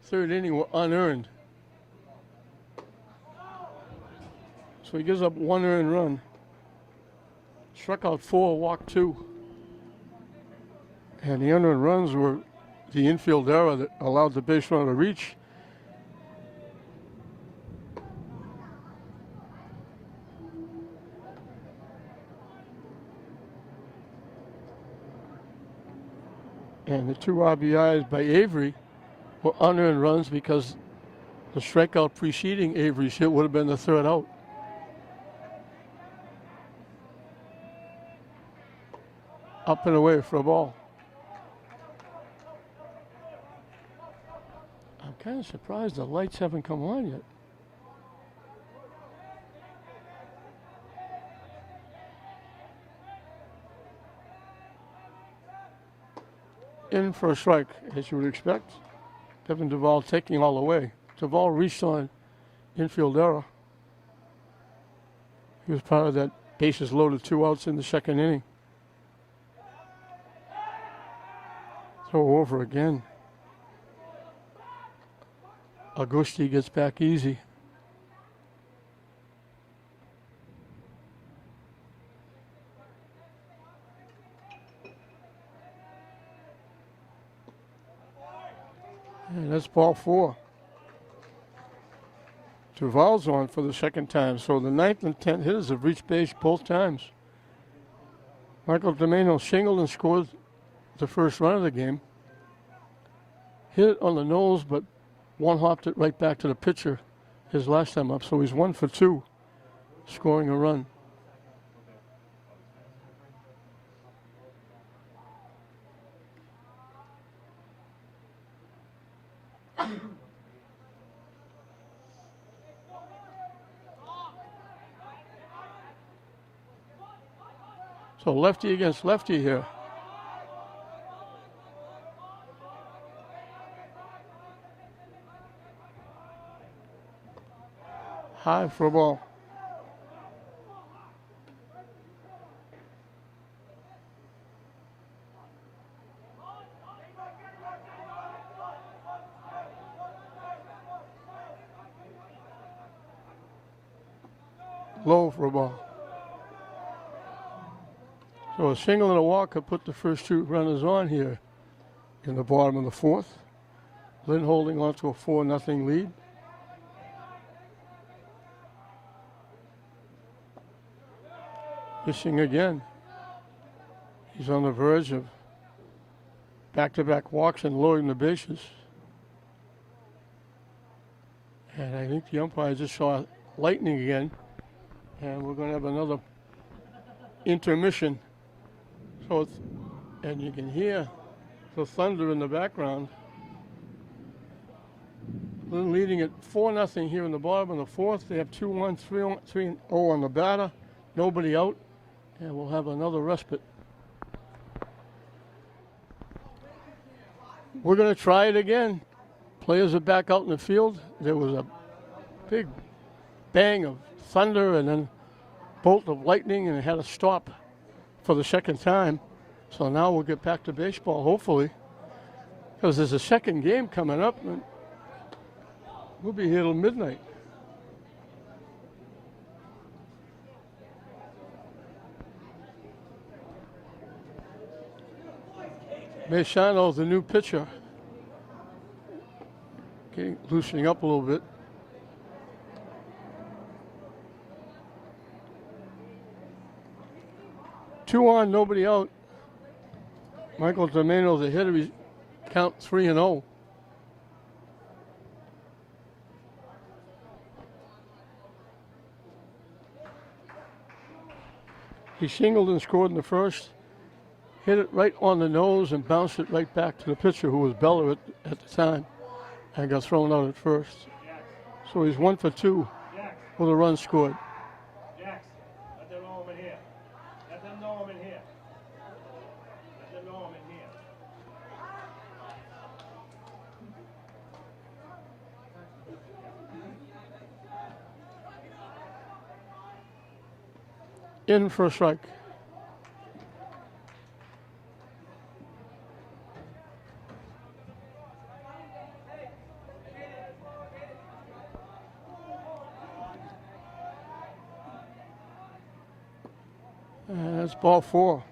third inning were unearned. So he gives up 1 earned run. Struck out 4, walked 2. And the unearned runs were the infield error that allowed the base runner to reach. And the 2 RBIs by Avery were unearned runs because the strikeout preceding Avery's hit would have been the third out. Up and away for a ball. I'm kind of surprised the lights haven't come on yet. In for a strike, as you would expect. Kevin Duvall taking all the way. Duvall reached on infield error. He was part of that bases loaded 2 outs in the second inning. Throw over again. Augusti gets back easy. And that's ball 4. Duvall's on for the second time. So the 9th and 10th hitters have reached base both times. Michael Domeno singled and scored the first run of the game. Hit it on the nose, but one-hopped it right back to the pitcher his last time up. So he's 1 for 2, scoring a run. So lefty against lefty here. High for a ball. Low for a ball. So a single and a walk have put the first 2 runners on here in the bottom of the 4th. Lynn holding on to a 4-0 lead. Pitching again. He's on the verge of back-to-back walks and loading the bases. And I think the umpire just saw lightning again. And we're going to have another intermission. So it's, and you can hear the thunder in the background. Lynn leading at 4-0 here in the bottom of the 4th. They have 2-1, 3-0 on the batter. Nobody out. And we'll have another respite. We're going to try it again. Players are back out in the field. There was a big bang of thunder and then bolt of lightning, and it had to stop for the second time. So now we'll get back to baseball, hopefully, because there's a second game coming up, and we'll be here till midnight. Machado, the new pitcher, loosening up a little bit. Two on, nobody out. Michael Domeno, the hitter, he's count 3-0. He singled and scored in the first, hit it right on the nose and bounced it right back to the pitcher, who was Beller at the time, and got thrown out at first. So he's 1 for 2 with a run scored. Let them know I'm in here. Let them know I'm in here. Let them know I'm in here. In for a strike. And that's ball 4.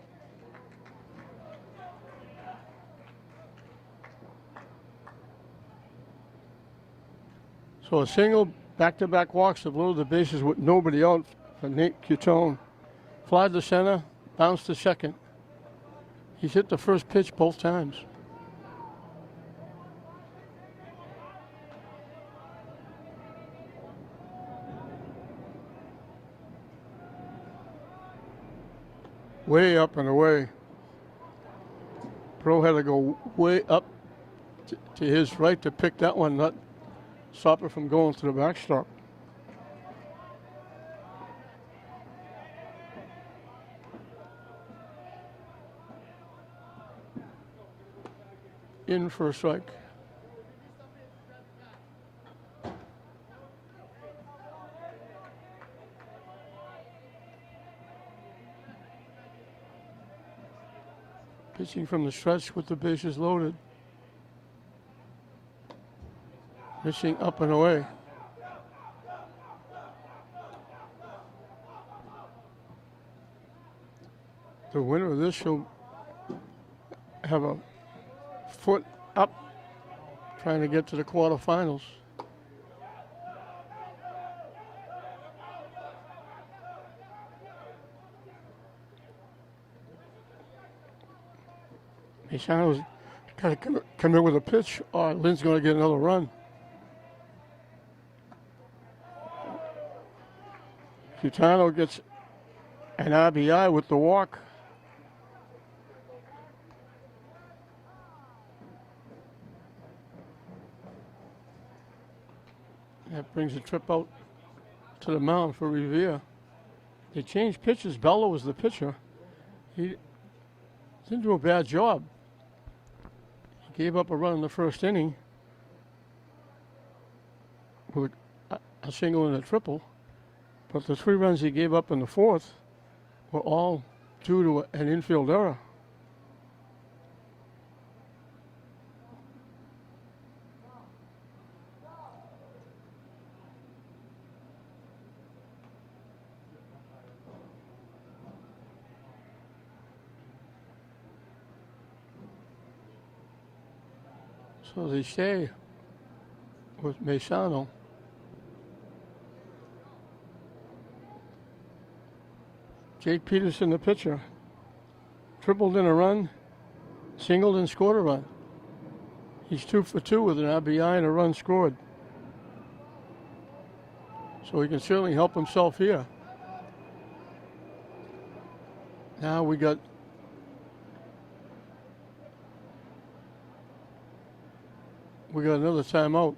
So a single, back-to-back walks have loaded the bases with nobody out for Nate Cutone. Fly to center, bounce to second. He's hit the first pitch both times. way up and away. Pro had to go way up to his right to pick that one, not stop it from going to the backstop. In for a strike. Pitching from the stretch with the bases loaded. Pitching up and away. The winner of this will have a foot up trying to get to the quarterfinals. Maisano's got to come in with a pitch or Lynn's going to get another run. Cutano gets an RBI with the walk. That brings the trip out to the mound for Revere. They changed pitches. Bello was the pitcher. He didn't do a bad job. He gave up a run in the first inning with a single and a triple. But the 3 runs he gave up in the fourth were all due to an infield error. So they stay with Maisano. Jake Peterson, the pitcher, tripled in a run, singled and scored a run. He's 2 for 2 with an RBI and a run scored. So he can certainly help himself here. Now we got another timeout.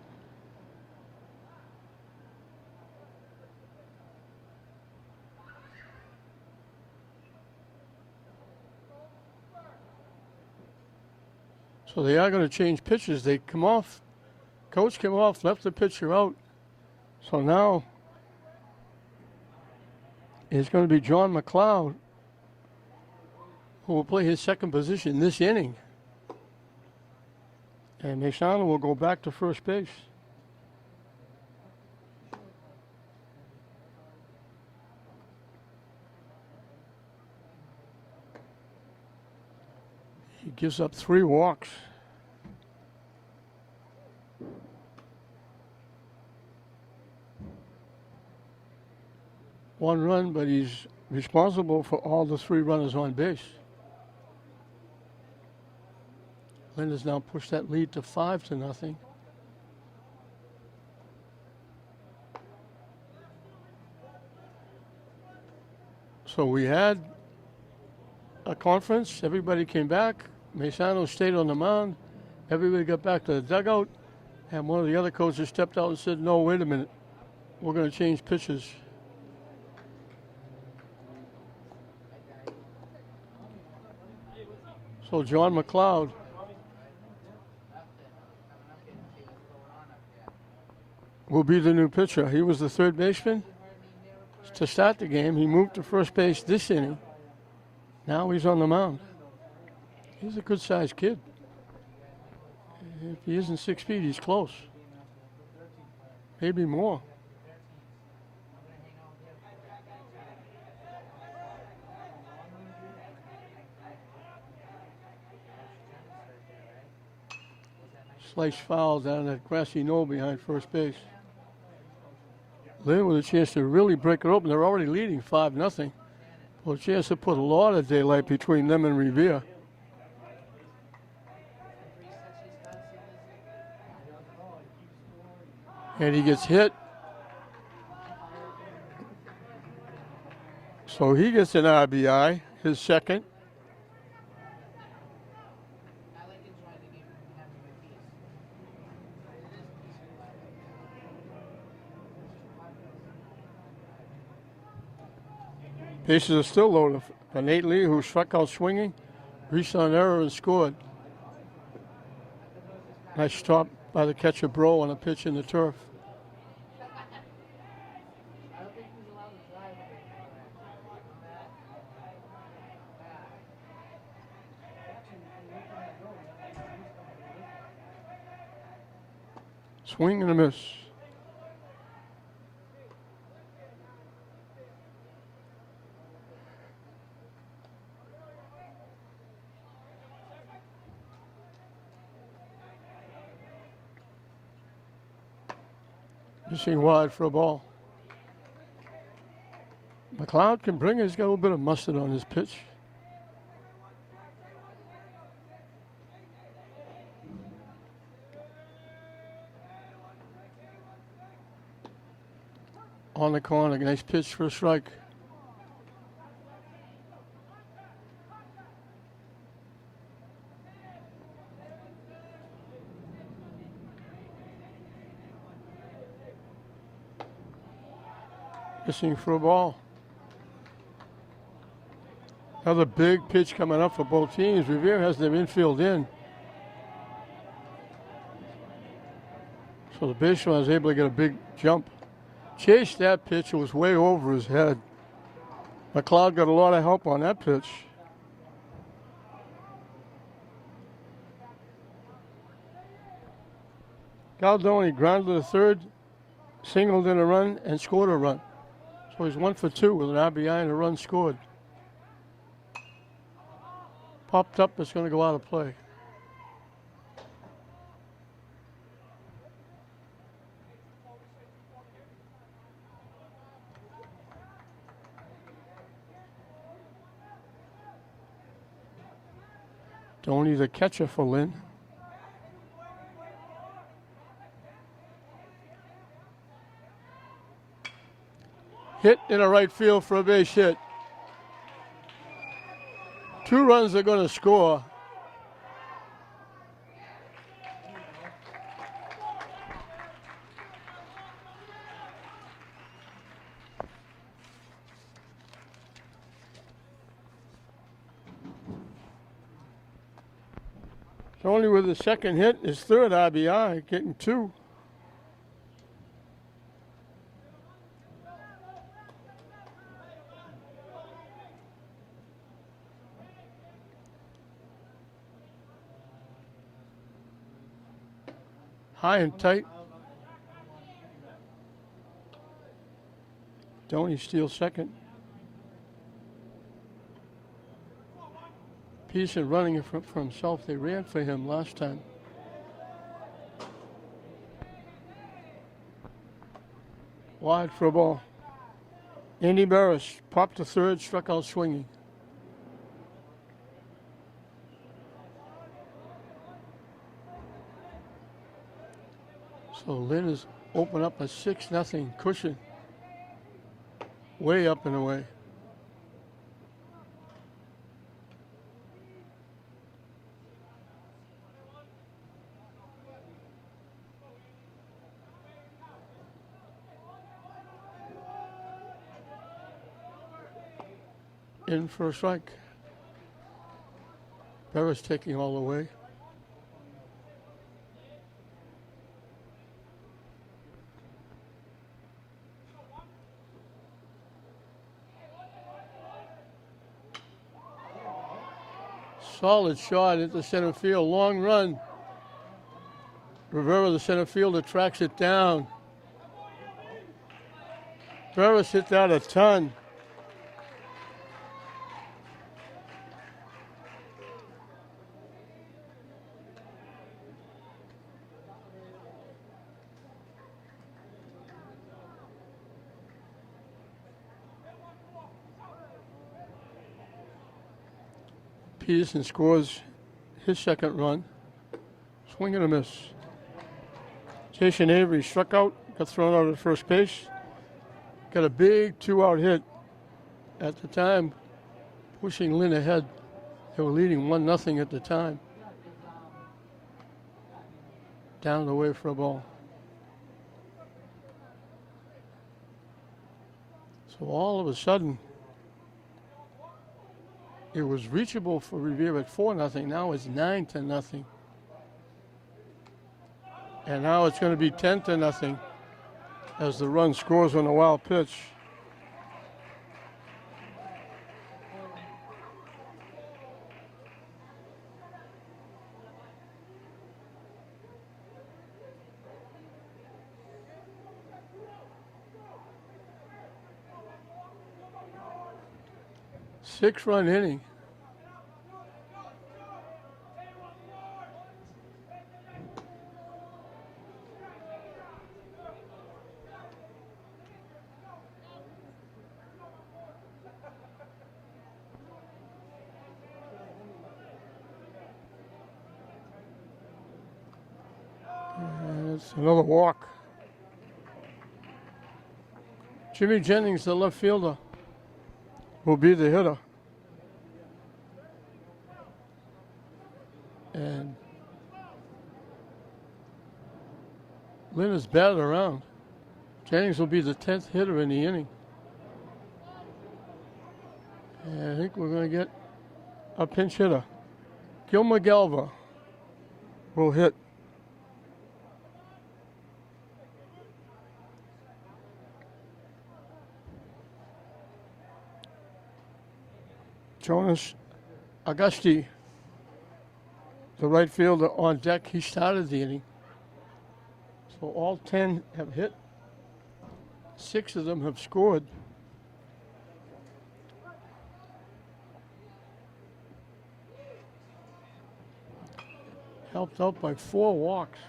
So they are going to change pitches. They come off, coach came off, left the pitcher out. So now it's going to be John McLeod who will play his second position this inning. And Maisano will go back to first base. He gives up 3 walks. One run, but he's responsible for all the 3 runners on base. Lynn has now pushed that lead to 5-0. So we had a conference. Everybody came back. Maisano stayed on the mound. Everybody got back to the dugout. And one of the other coaches stepped out and said, no, wait a minute. We're going to change pitches. So John McLeod will be the new pitcher. He was the third baseman to start the game. He moved to first base this inning. Now he's on the mound. He's a good-sized kid. If he isn't 6 feet, he's close. Maybe more. Slice foul down that grassy knoll behind first base. Lynn with a chance to really break it open. They're already leading 5-0. Well, a chance to put a lot of daylight between them and Revere. And he gets hit. So he gets an RBI. his second. Bases are still loaded. For Nate Lee, who struck out swinging, reached on error and scored. Nice stop by the catcher Bro on a pitch in the turf. Swing and a miss. Missing wide for a ball. McLeod can bring it. He's got a little bit of mustard on his pitch. On the corner, nice pitch for a strike. Missing for a ball. Another big pitch coming up for both teams. Revere has their infield in. So the baseman is able to get a big jump. Chased that pitch. It was way over his head. McLeod got a lot of help on that pitch. Galdoni grounded to third, singled in a run, and scored a run. So he's 1 for 2 with an RBI and a run scored. Popped up, it's going to go out of play. Doney the catcher for Lynn. Hit in a right field for a base hit. 2 runs are going to score. Only with the second hit, his third RBI, getting 2. High and tight. Doney steals second. Pearson running it for himself. They ran for him last time. Wide for a ball. Andy Barris popped to third, struck out swinging. So Lynn has opened up a 6-0 cushion. Way up and away. In for a strike. Barris taking all the way. Solid shot into center field. Long run. Revere, the center fielder, tracks it down. Barris hit that a ton. Peterson scores his second run. Swing and a miss. Jason Avery struck out, got thrown out at first base. Got a big 2-out hit. At the time, pushing Lynn ahead. They were leading 1-0 at the time. Down the way for a ball. So all of a sudden, it was reachable for Revere at 4-0. Now it's 9-0. And now it's going to be 10-0 as the run scores on a wild pitch. Six-run inning. And it's another walk. Jimmy Jennings, the left fielder, will be the hitter. And Lynn is batted around. Jennings will be the 10th hitter in the inning. And I think we're going to get a pinch hitter. Gilmer Galva will hit. Jonas Augusti, the right fielder, on deck. He started the inning. So all 10 have hit. 6 of them have scored. Helped out by 4 walks.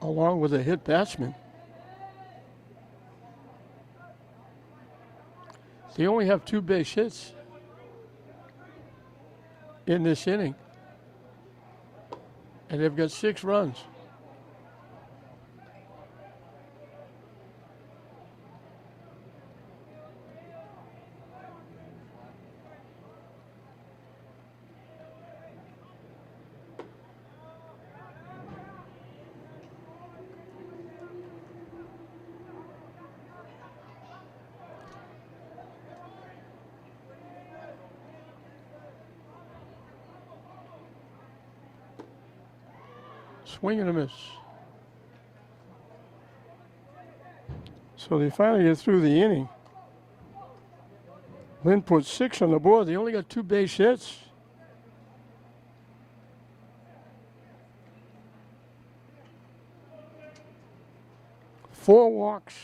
Along with a hit batsman. They only have 2 base hits in this inning. And they've got 6 runs. Swing and a miss. So they finally get through the inning. Lynn put 6 on the board. They only got 2 base hits. Four walks.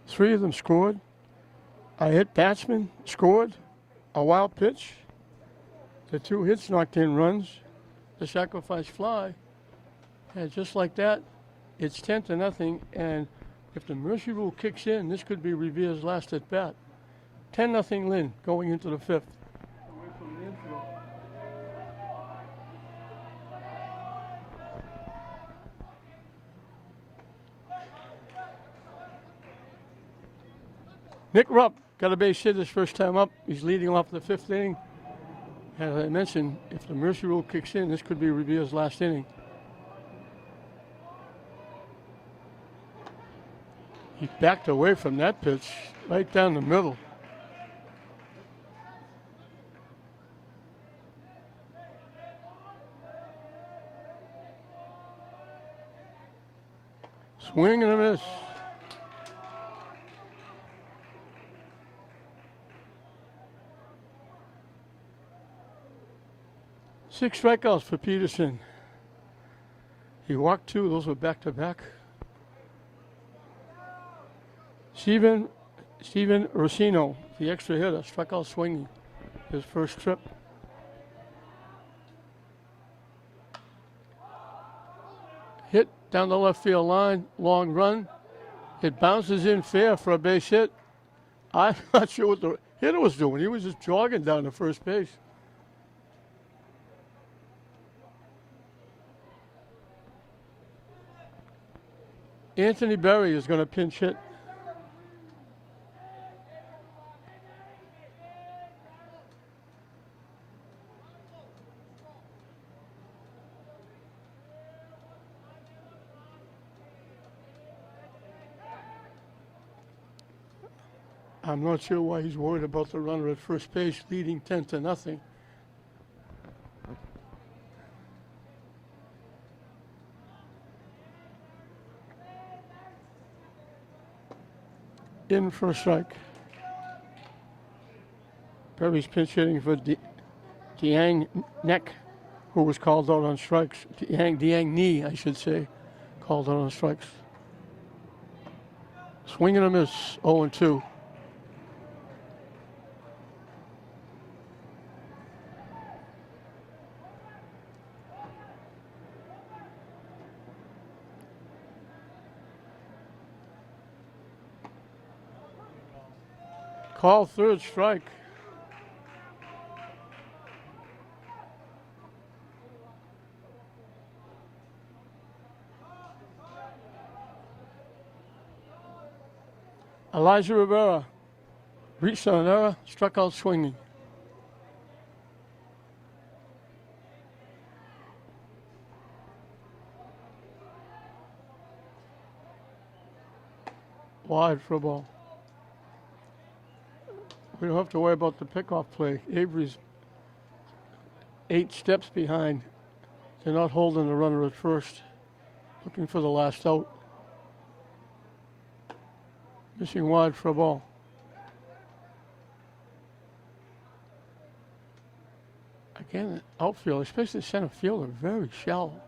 3 of them scored. A hit batsman scored. A wild pitch. The 2 hits knocked in runs. The sacrifice fly, and just like that, it's 10-0. And if the mercy rule kicks in, this could be Revere's last at bat. 10-0 Lynn going into the 5th. Away from the infield. Nick Rupp got a base hit his first time up. He's leading off the 5th inning. As I mentioned, if the mercy rule kicks in, this could be Revere's last inning. He backed away from that pitch, right down the middle. Swing and a miss. Six strikeouts for Peterson. He walked 2. Those were back-to-back. Steven Rossino, the extra hitter, struck out swinging his first trip. Hit down the left field line, long run. It bounces in fair for a base hit. I'm not sure what the hitter was doing. He was just jogging down to first base. Anthony Berry is going to pinch hit. I'm not sure why he's worried about the runner at first base leading 10-0. In for a strike. Perry's pinch hitting for Diang Neck, who was called out on strikes. Diang Ni, I should say, called out on strikes. Swing and a miss, 0-2. Call third strike. Elijah Rivera reached on an error, struck out swinging. Wide for a ball. We don't have to worry about the pickoff play. Avery's 8 steps behind. They're not holding the runner at first. Looking for the last out. Missing wide for a ball. Again, outfield, especially center field, are very shallow.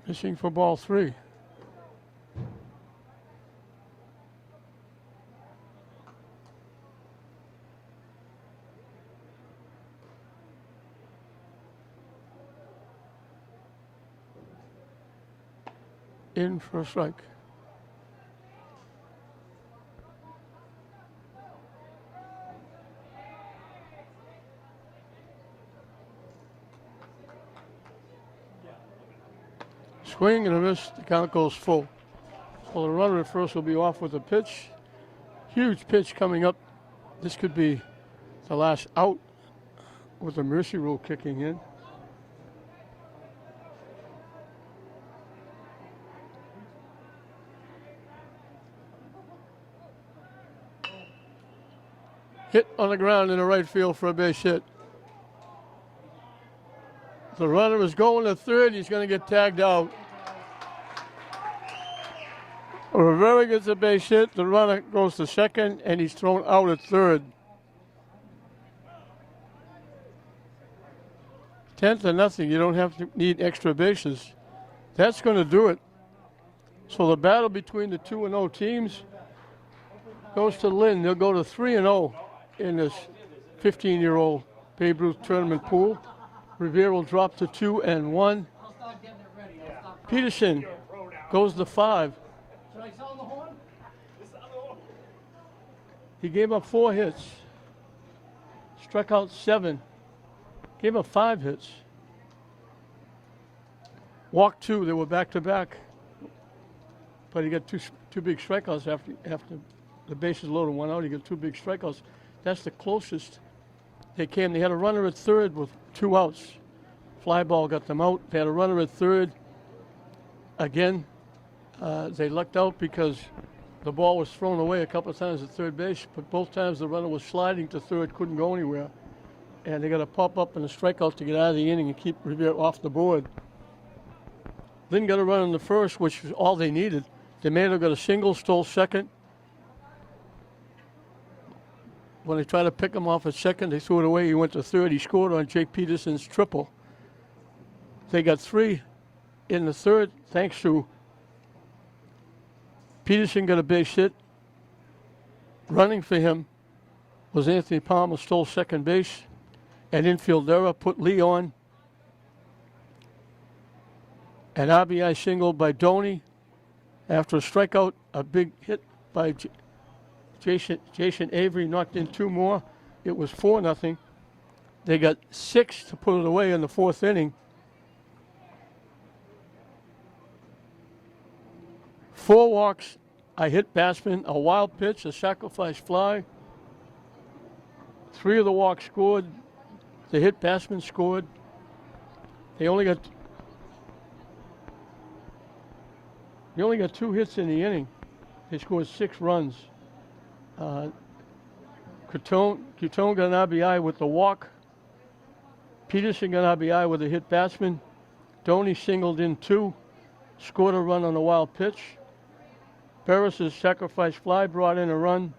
Missing for ball 3. In for a strike. Swing and a miss. The count goes full. So the runner at first will be off with a pitch. Huge pitch coming up. This could be the last out with the mercy rule kicking in. Hit on the ground in the right field for a base hit. The runner is going to third. He's going to get tagged out. Rivera gets a base hit. The runner goes to second, and he's thrown out at third. 10-0. You don't have to need extra bases. That's going to do it. So the battle between the 2-0 teams goes to Lynn. They'll go to 3-0 in this 15-year-old Babe Ruth tournament pool. Revere will drop to 2-1. Peterson goes to 5. Should I sound the horn? He gave up 4 hits. Struck out 7. Gave up 5 hits. Walked 2. They were back-to-back. But he got two big strikeouts after the bases loaded 1 out. He got 2 big strikeouts. That's the closest they came. They had a runner at third with 2 outs. Fly ball got them out. They had a runner at third. Again, they lucked out because the ball was thrown away a couple of times at third base, but both times the runner was sliding to third, couldn't go anywhere. And they got to pop up in a strikeout to get out of the inning and keep Revere off the board. Lynn got a run in the first, which was all they needed. DeMato got a single, stole second. When they tried to pick him off at second, they threw it away. He went to third. He scored on Jake Peterson's triple. They got 3 in the third, thanks to Peterson got a base hit. Running for him was Anthony Palmer, stole second base. An infield error put Lee on. An RBI single by Doney. After a strikeout, a big hit by Jason Avery knocked in 2 more. It was 4-0. They got 6 to put it away in the 4th inning. 4 walks, a hit batsman, a wild pitch, a sacrifice fly. 3 of the walks scored. The hit batsman scored. They only got He only got 2 hits in the inning. They scored 6 runs. Cutone got an RBI with the walk. Peterson got an RBI with a hit batsman. Doney singled in 2, scored a run on a wild pitch. Barris's sacrifice fly brought in a run.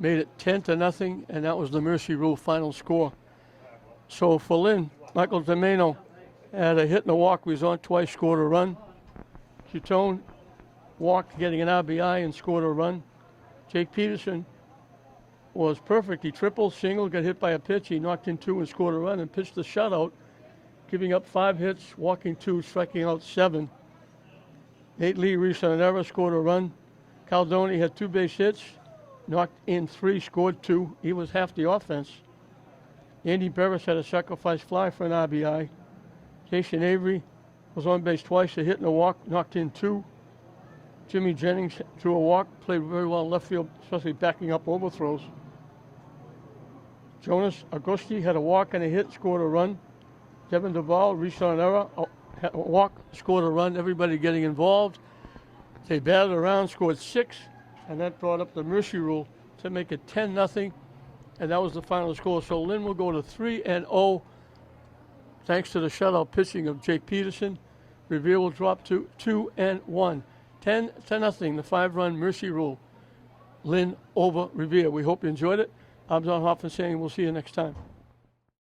Made it 10-0, and that was the Mercy Rule final score. So for Lynn, Michael Domeno had a hit and a walk. He was on twice, scored a run. Cutone walked, getting an RBI and scored a run. Jake Peterson was perfect. He tripled, singled, got hit by a pitch. He knocked in 2 and scored a run and pitched the shutout, giving up 5 hits, walking 2, striking out 7. Nate Lee reached on an error, scored a run. Caldoni had 2 base hits, knocked in 3, scored 2. He was half the offense. Andy Barris had a sacrifice fly for an RBI. Jason Avery was on base twice, a hit and a walk, knocked in 2. Jimmy Jennings threw a walk, played very well in left field, especially backing up overthrows. Jonas Augusti had a walk and a hit, scored a run. Devin Duval reached on an error, had a walk, scored a run. Everybody getting involved. They batted around, scored 6, and that brought up the Mercy Rule to make it 10-0, and that was the final score. So Lynn will go to 3-0, thanks to the shutout pitching of Jake Peterson. Revere will drop to 2-1. 10-0, the 5-run Mercy Rule. Lynn over Revere. We hope you enjoyed it. I'm John Hoffman saying we'll see you next time.